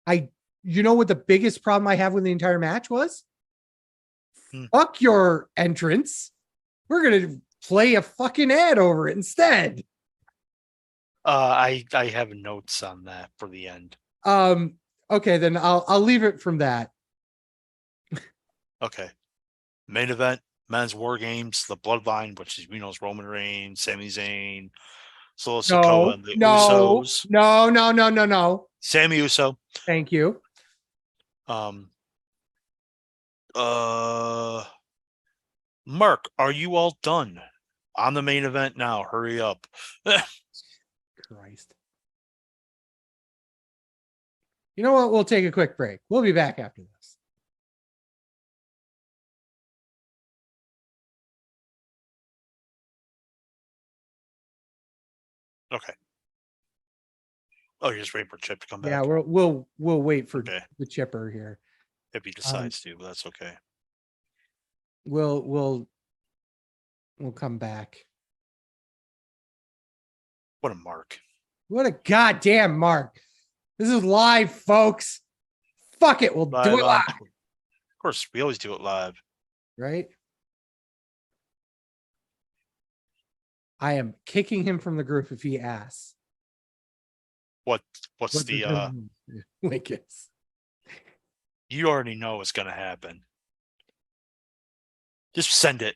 You know what the biggest problem I have with the entire match was? Fuck your entrance. We're going to play a fucking ad over it instead. I have notes on that for the end. Okay, then I'll leave it from that. Okay. Main event, men's WarGames, the Bloodline, which is Roman Reigns, Sami Zayn, Solo Sikoa, and the Usos. No. Sami Uso. Thank you. Mark, are you all done? On the main event now. Hurry up. Christ. You know what? We'll take a quick break. We'll be back after this. Okay. Oh, you're just waiting for Chip to come back. Yeah, we'll wait for the Chipper here. If he decides to, but that's okay. We'll come back. What a mark. What a goddamn mark. This is live, folks. Fuck it. We'll do it live. Of course, we always do it live. Right? I am kicking him from the group if he asks. What's the link is? You already know what's gonna happen. Just send it.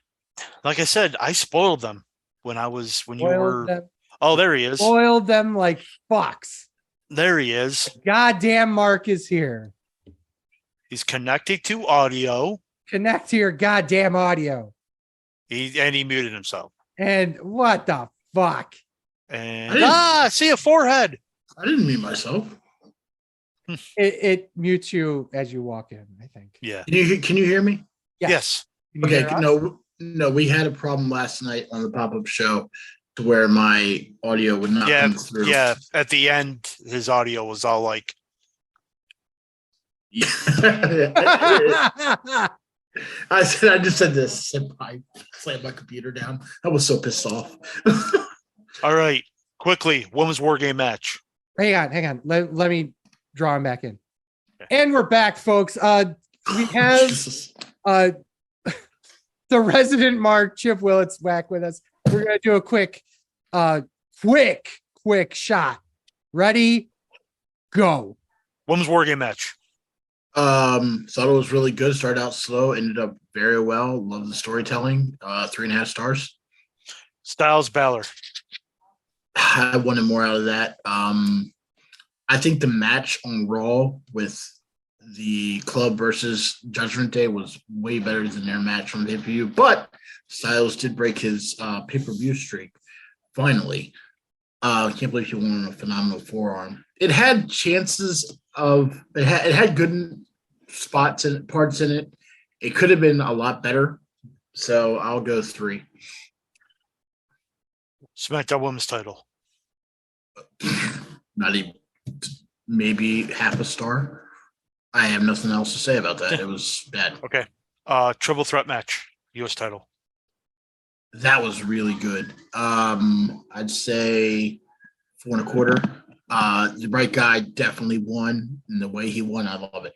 Like I said, I spoiled them when you were them. Oh, there he is. Spoiled them like fucks. There he is. Goddamn Mark is here. He's connected to audio. Connect to your goddamn audio. He muted himself. And what the fuck? And see a forehead. I didn't mute myself. It mutes you as you walk in, I think. Yeah. Can you hear me? Yes. Can you Okay. hear us? No, we had a problem last night on the pop-up show to where my audio would not come through. Yeah. At the end, his audio was all like, I just said this. I slammed my computer down. I was so pissed off. all right, quickly, women's war game match. Hang on. Let me draw him back in. And we're back, folks. We have Jesus. the resident Mark Chip Willits back with us. We're gonna do a quick shot. Ready? Go. Women's war game match. Thought it was really good. Started out slow, ended up very well. Love the storytelling. 3.5 stars. Styles Balor. I wanted more out of that. I think the match on Raw with the club versus Judgment Day was way better than their match on the pay-per-view, but Styles did break his pay-per-view streak. Finally. I can't believe he won a phenomenal forearm. It had chances of it had good spots and parts in it. It could have been a lot better. So I'll go 3. SmackDown Women's title. Not even maybe half a star. I have nothing else to say about that. It was bad. Okay. Triple threat match. US title. That was really good. I'd say 4.25. The right guy definitely won, and the way he won, I love it.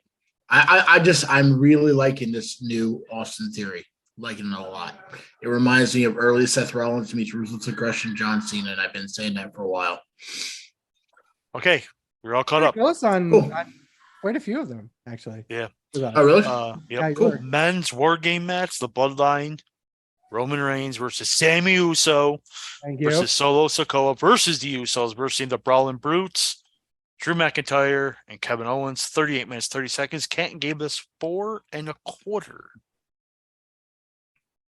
I'm really liking this new Austin Theory. Liking it a lot. It reminds me of early Seth Rollins meets Ruthless Aggression, John Cena, and I've been saying that for a while. Okay, we're all caught up. Close on, Cool. on quite a few of them, actually. Yeah. Oh, really? Yep. Yeah, Cool. Men's war game match. The Bloodline. Roman Reigns versus Sami Uso Thank you. versus Solo Sikoa versus the Usos versus the Brawling Brutes, Drew McIntyre and Kevin Owens. 38 minutes, 30 seconds. Canton gave this 4.25.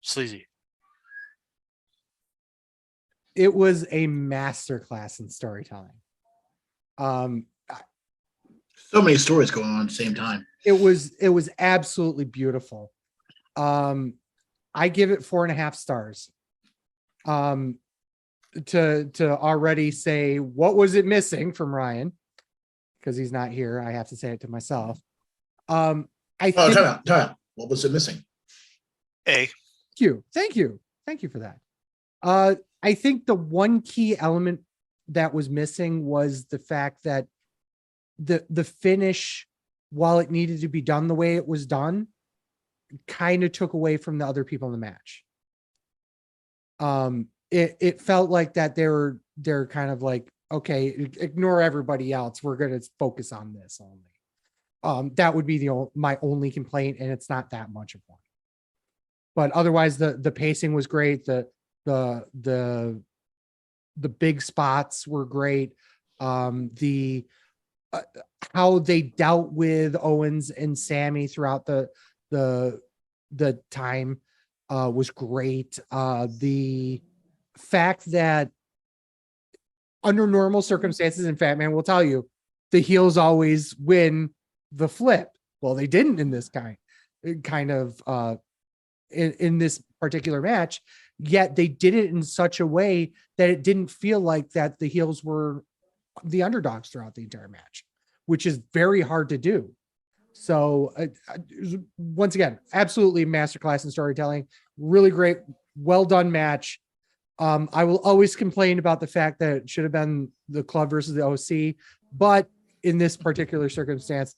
Sleazy. It was a masterclass in storytelling. So many stories going on at the same time. It was absolutely beautiful. I give it 4.5 stars. To already say what was it missing from Ryan, because he's not here. I have to say it to myself. I think Time out. What was it missing? A. Thank you for that. I think the one key element that was missing was the fact that the finish, while it needed to be done the way it was done, kind of took away from the other people in the match. It felt like that they're kind of like, okay, ignore everybody else. We're going to focus on this only. That would be my only complaint, and it's not that much of one. But otherwise, the pacing was great. The big spots were great. The how they dealt with Owens and Sammy throughout the time was great. The fact that under normal circumstances, and Fat Man will tell you, the heels always win the flip. Well, they didn't in this kind of in this particular match, yet they did it in such a way that it didn't feel like that the heels were the underdogs throughout the entire match, which is very hard to do. So once again, absolutely masterclass in storytelling. Really great, well done match. I will always complain about the fact that it should have been the club versus the OC, but in this particular circumstance,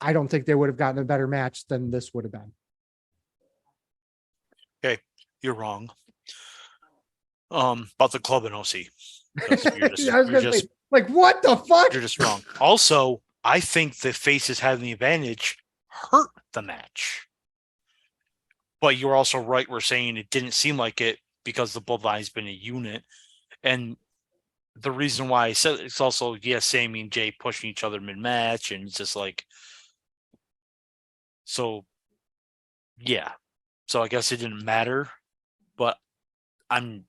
I don't think they would have gotten a better match than this would have been. Okay, you're wrong. About the club and OC. Like, what the fuck? You're just wrong. Also, I think the faces having the advantage hurt the match. But you're also right. We're saying it didn't seem like it because the Bloodline's been a unit. And the reason why I said it's also, Sammy and Jay pushing each other mid-match. And it's just like, so, yeah. So I guess it didn't matter. but I'm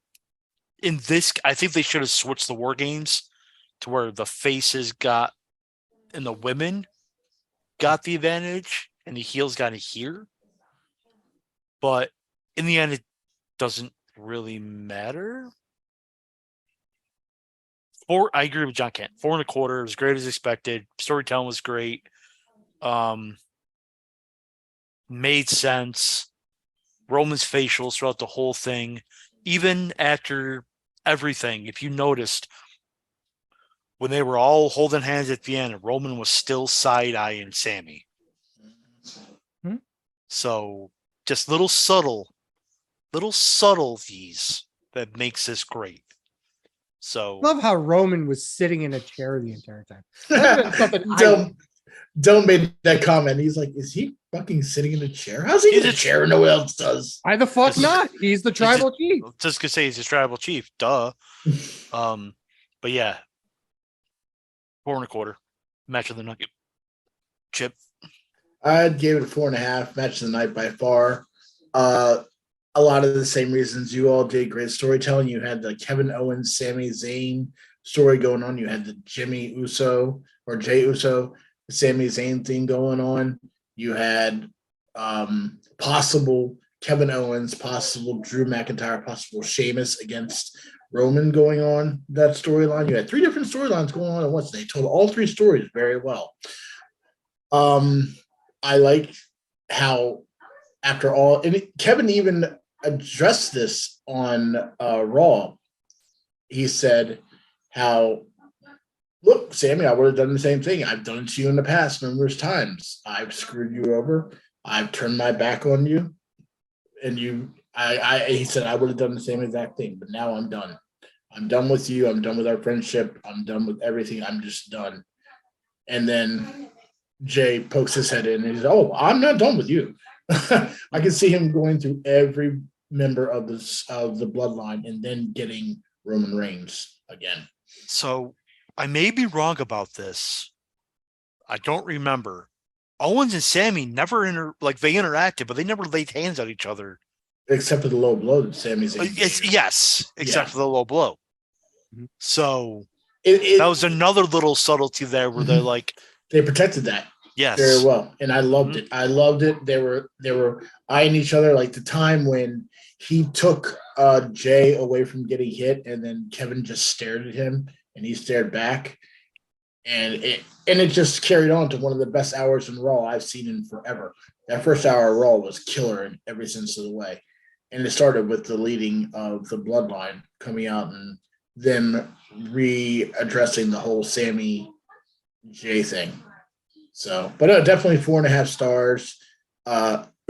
in this. I think they should have switched the War Games to where the faces got and the women got the advantage and the heels got it here. But in the end, it doesn't really matter. I agree with John Kent. 4.25 was great as expected. Storytelling was great. Made sense. Roman's facials throughout the whole thing, even after everything. If you noticed, when they were all holding hands at the end, Roman was still side-eyeing Sammy. So just little subtleties that makes this great. So Love how Roman was sitting in a chair the entire time. That's something Don't make that comment. He's like, is he fucking sitting in a chair? How's he in a chair and no one else does? Why the fuck not? He's the tribal chief. Just gonna say he's a tribal chief. Duh. But yeah. 4.25. Match of the night. Chip. I gave it a 4.5. Match of the night by far. A lot of the same reasons you all did. Great storytelling. You had the Kevin Owens, Sami Zayn story going on. You had the Jey Uso, Sami Zayn thing going on. You had possible Kevin Owens, possible Drew McIntyre, possible Sheamus against Roman going on that storyline. You had 3 different storylines going on at once. They told all 3 stories very well. I like how after all, and Kevin even addressed this on Raw. He said how, look, Sammy, I would have done the same thing. I've done it to you in the past numerous times. I've screwed you over. I've turned my back on you. And he said, I would have done the same exact thing, but now I'm done. I'm done with you. I'm done with our friendship. I'm done with everything. I'm just done. And then Jay pokes his head in and he's, oh, I'm not done with you. I can see him going through every member of the bloodline and then getting Roman Reigns again. So I may be wrong about this. I don't remember. Owens and Sammy never they interacted, but they never laid hands on each other. Except for the low blow that Sami Zayn. Except for the low blow. Mm-hmm. So that was another little subtlety there where they're like, they protected that. Yes. Very well. And I loved it. I loved it. They were eyeing each other, like the time when he took Jay away from getting hit and then Kevin just stared at him and he stared back. And it just carried on to one of the best hours in Raw I've seen in forever. That first hour of Raw was killer in every sense of the way. And it started with the leading of the bloodline coming out and them readdressing the whole Sammy Jay thing. So, but definitely 4.5 stars.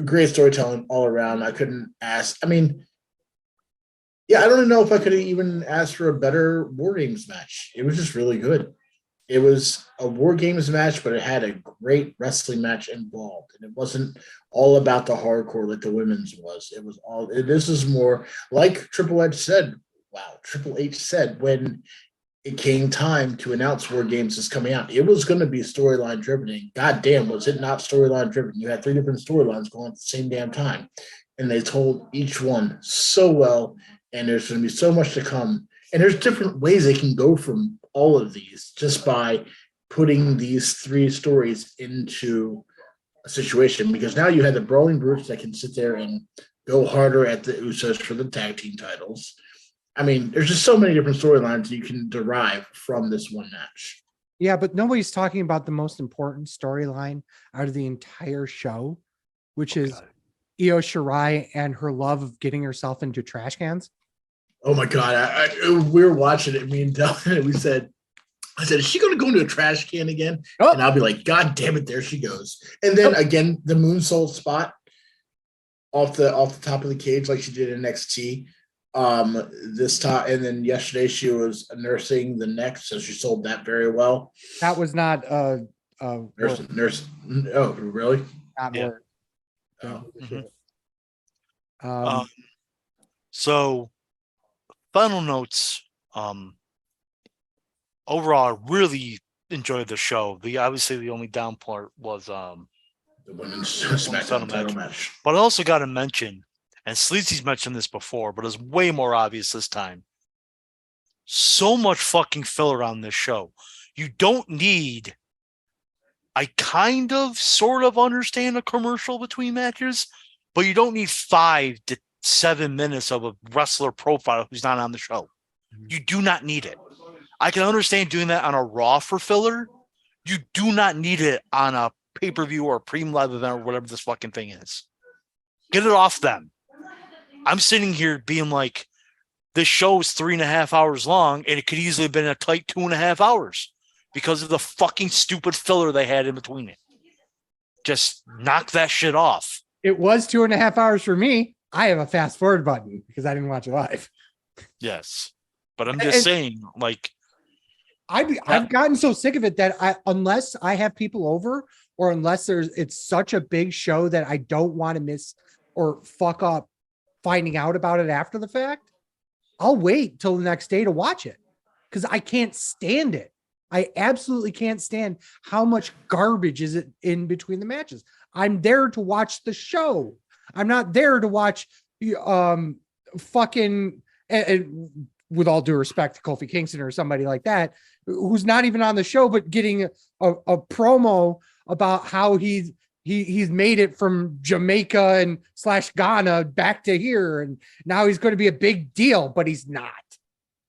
Great storytelling all around. I couldn't ask. I mean, yeah, I don't know if I could even ask for a better WarGames match. It was just really good. It was a WarGames match, but it had a great wrestling match involved. And it wasn't all about the hardcore like the women's was. It was all, this is more like Triple H said when it came time to announce WarGames is coming out. It was going to be storyline driven. And goddamn, was it not storyline driven? You had 3 different storylines going at the same damn time. And they told each one so well. And there's going to be so much to come. And there's different ways they can go from all of these just by putting these 3 stories into a situation. Because now you have the Brawling Brutes that can sit there and go harder at the Usos for the tag team titles. I mean, there's just so many different storylines you can derive from this one match. Yeah, but nobody's talking about the most important storyline out of the entire show, which is Io Shirai and her love of getting herself into trash cans. Oh my God. We were watching it, me and Dylan, and I said, is she going to go into a trash can again? Oh. And I'll be like, God damn it, there she goes. And then again, the moonsault spot off the top of the cage like she did in NXT. This time, and then yesterday she was nursing the neck, so she sold that very well. That was not nurse. Oh, really? Not yeah. work. Oh. Mm-hmm. So final notes. Overall, I really enjoyed the show. Obviously the only down part was the women's SmackDown title match. But I also got to mention, and Sleazy's mentioned this before, but it's way more obvious this time. So much fucking filler on this show. You don't need. I kind of sort of understand a commercial between matches, but you don't need 5 to 7 minutes of a wrestler profile who's not on the show. You do not need it. I can understand doing that on a Raw for filler. You do not need it on a pay-per-view or a premium live event or whatever this fucking thing is. Get it off them. I'm sitting here being like, this show is 3.5 hours long, and it could easily have been a tight 2.5 hours because of the fucking stupid filler they had in between it. Just knock that shit off. It was 2.5 hours for me. I have a fast forward button because I didn't watch it live. Yes. But I'm just saying, like, I've gotten so sick of it that unless I have people over or unless it's such a big show that I don't want to miss or fuck up finding out about it after the fact, I'll wait till the next day to watch it because I can't stand it. I absolutely can't stand how much garbage is it in between the matches. I'm there to watch the show. I'm not there to watch fucking with all due respect to Kofi Kingston or somebody like that, who's not even on the show, but getting a promo about how he's made it from Jamaica and / Ghana back to here. And now he's going to be a big deal, but he's not.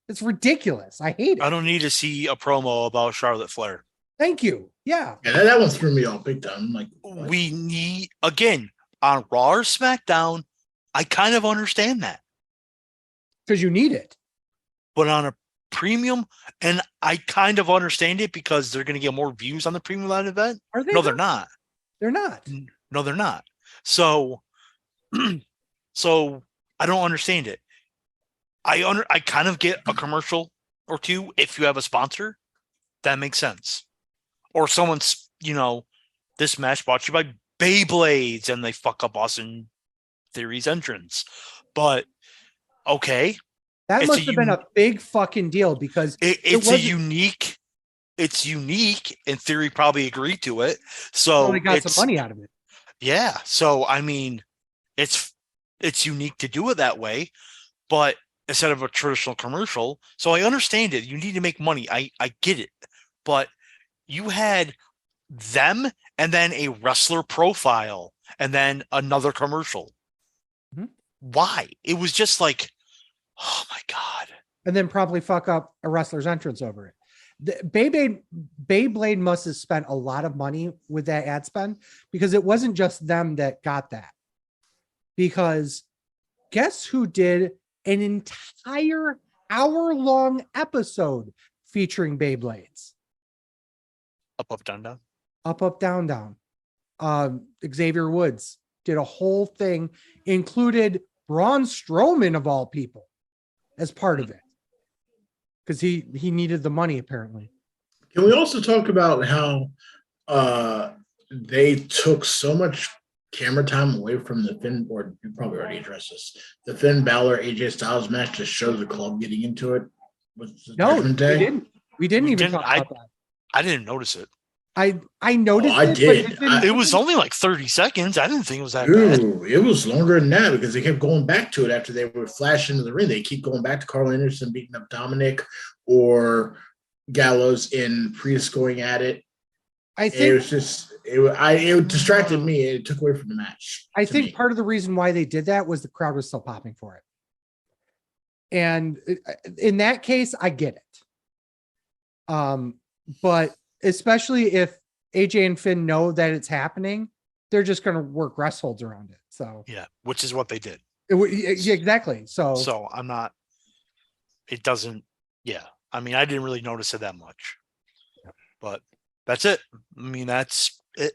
It's ridiculous. I hate it. I don't need to see a promo about Charlotte Flair. Thank you. Yeah. Yeah, that one threw me off big time. I'm like, what? We need, again, on Raw or SmackDown, I kind of understand that. Because you need it. But on a premium, and I kind of understand it because they're going to get more views on the premium live event. Are they? No, they're not. They're not. No, they're not. So, so I don't understand it. I kind of get a commercial or two if you have a sponsor. That makes sense. Or someone's, this match brought to you by Beyblades and they fuck up Austin Theory's entrance. But okay. That must have been a big fucking deal because it's unique and Theory probably agreed to it. So they got some money out of it. Yeah. So I mean, it's unique to do it that way, but instead of a traditional commercial. So I understand it. You need to make money. I get it. But you had them and then a wrestler profile and then another commercial. Mm-hmm. Why? It was just like, oh my God. And then probably fuck up a wrestler's entrance over it. Beyblade must have spent a lot of money with that ad spend because it wasn't just them that got that. Because guess who did an entire hour-long episode featuring Beyblades? Up, down, down. Up, down, down. Xavier Woods did a whole thing, included Braun Strowman of all people as part of it. Because he needed the money, apparently. Can we also talk about how they took so much camera time away from the Finn, or you probably already addressed this, the Finn Balor AJ Styles match to show the club getting into it with the Judgment Day? We didn't even talk about that. I didn't notice it. I noticed I did. It was only like 30 seconds. I didn't think it was that bad. bad. It was longer than that because they kept going back to it after they were flashed into the ring. They keep going back to Carl Anderson beating up Dominic or Gallows in Priest going at it. I think it was just it distracted me. It took away from the match. I think part of the reason why they did that was the crowd was still popping for it. And in that case, I get it. But especially if AJ and Finn know that it's happening, they're just going to work rest holds around it. So yeah, which is what they did. Yeah, exactly. So I'm not. It doesn't. Yeah, I mean, I didn't really notice it that much, but that's it. I mean, that's it.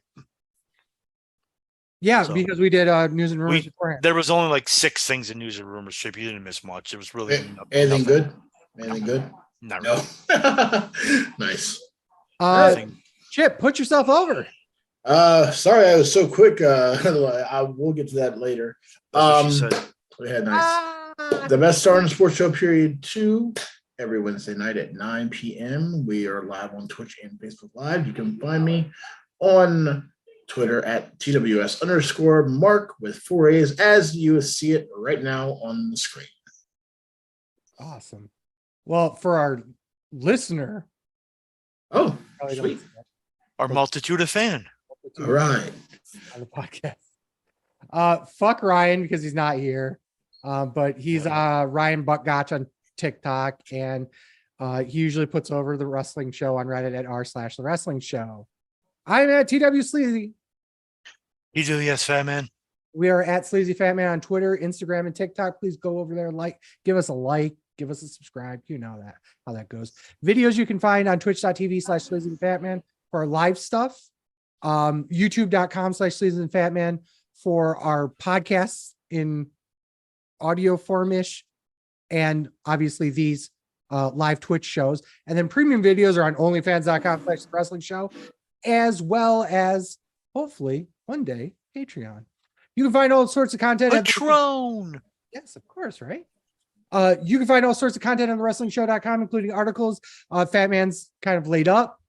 Yeah, so, because we did news and rumors beforehand. There was only like 6 things in news and rumors. Chip, you didn't miss much. It was really anything good. Anything good? Not really. No. Nice. Chip, put yourself over. Sorry, I was so quick. I will get to that later. Yeah, nice. The best star in sports show period 2 every Wednesday night at 9 p.m. We are live on Twitch and Facebook Live. You can find me on Twitter at TWS_Mark with 4 A's, as you see it right now on the screen. Awesome. Well, for our listener, Oh, probably sweet. Our multitude of fan. All right. On the podcast. Fuck Ryan because he's not here. But he's Ryan Buckgotch on TikTok, and he usually puts over the wrestling show on Reddit at r/the wrestling show. I'm at TW Sleazy. Yes, fat man. We are at Sleazy Fat Man on Twitter, Instagram, and TikTok. Please go over there, give us a like, give us a subscribe. You know that how that goes. Videos you can find on twitch.tv/SleazyFatman for our live stuff. YouTube.com/SleazyFatman for our podcasts in audio formish, and obviously these live Twitch shows. And then premium videos are on onlyfans.com/wrestling show, as well as hopefully one day Patreon. You can find all sorts of content. Patron. Yes, of course, right? You can find all sorts of content on the wrestlingshow.com, including articles. Fat Man's kind of laid up,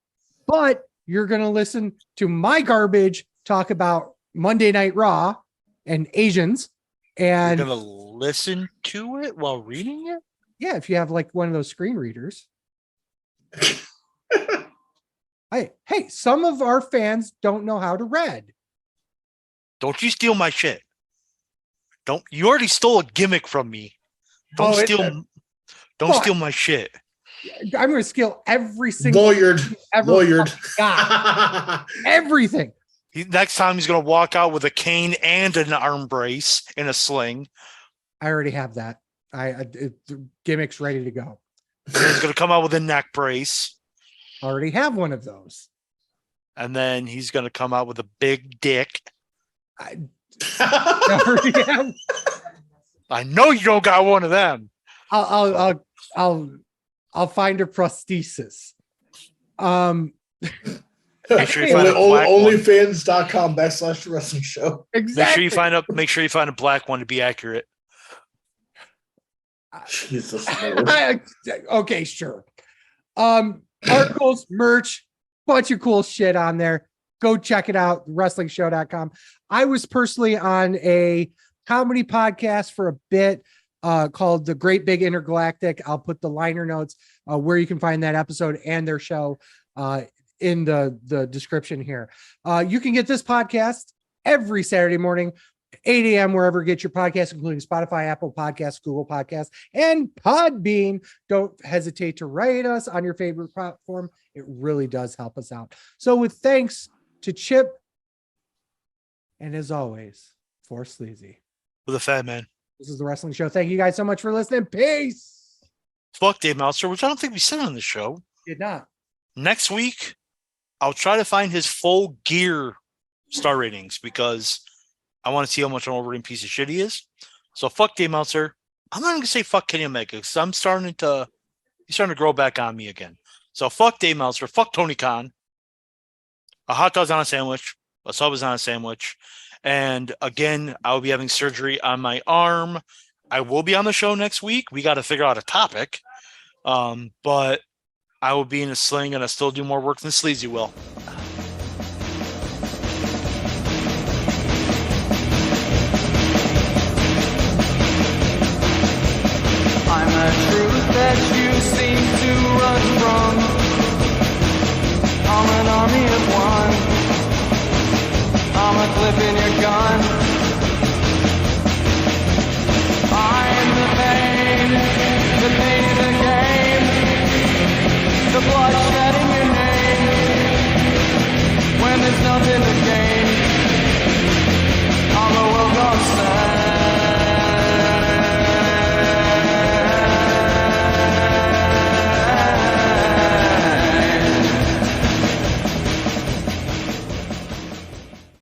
but you're going to listen to my garbage talk about Monday Night Raw and Asians. And you're going to listen to it while reading it? Yeah, if you have like one of those screen readers. Hey, some of our fans don't know how to read. Don't you steal my shit. You already stole a gimmick from me. Don't steal my shit. I'm going to steal every single lawyered. Everything. Next time he's going to walk out with a cane and an arm brace and a sling. I already have that. The gimmick's ready to go. He's going to come out with a neck brace. Already have one of those. And then he's going to come out with a big dick. I already have. I know you don't got one of them. I'll find a prosthesis. Make sure you find a black onlyfans.com/wrestling show. Exactly. Make sure you find a black one to be accurate. Jesus. Okay, sure. Articles, merch, bunch of cool shit on there. Go check it out, wrestlingshow.com. I was personally on a comedy podcast for a bit called The Great Big Intergalactic. I'll put the liner notes where you can find that episode and their show in the description here. You can get this podcast every Saturday morning, 8 a.m. wherever you get your podcasts, including Spotify, Apple Podcasts, Google Podcasts, and Podbean. Don't hesitate to rate us on your favorite platform. It really does help us out. So with thanks to Chip, and as always, for Sleazy. With a fat man. This is the Wrestling Show. Thank you guys so much for listening. Peace. Fuck Dave Meltzer, which I don't think we said on the show. Did not. Next week, I'll try to find his full gear star ratings because I want to see how much an overrated piece of shit he is. So fuck Dave Meltzer. I'm not going to say fuck Kenny Omega because he's starting to grow back on me again. So fuck Dave Meltzer. Fuck Tony Khan. A hot dog's on a sandwich. A sub is on a sandwich. And again, I'll be having surgery on my arm. I will be on the show next week. We got to figure out a topic. But I will be in a sling and I still do more work than Sleazy will. I'm a truth that you seem to run from. I'm an army of one. I'm a clip in your gun.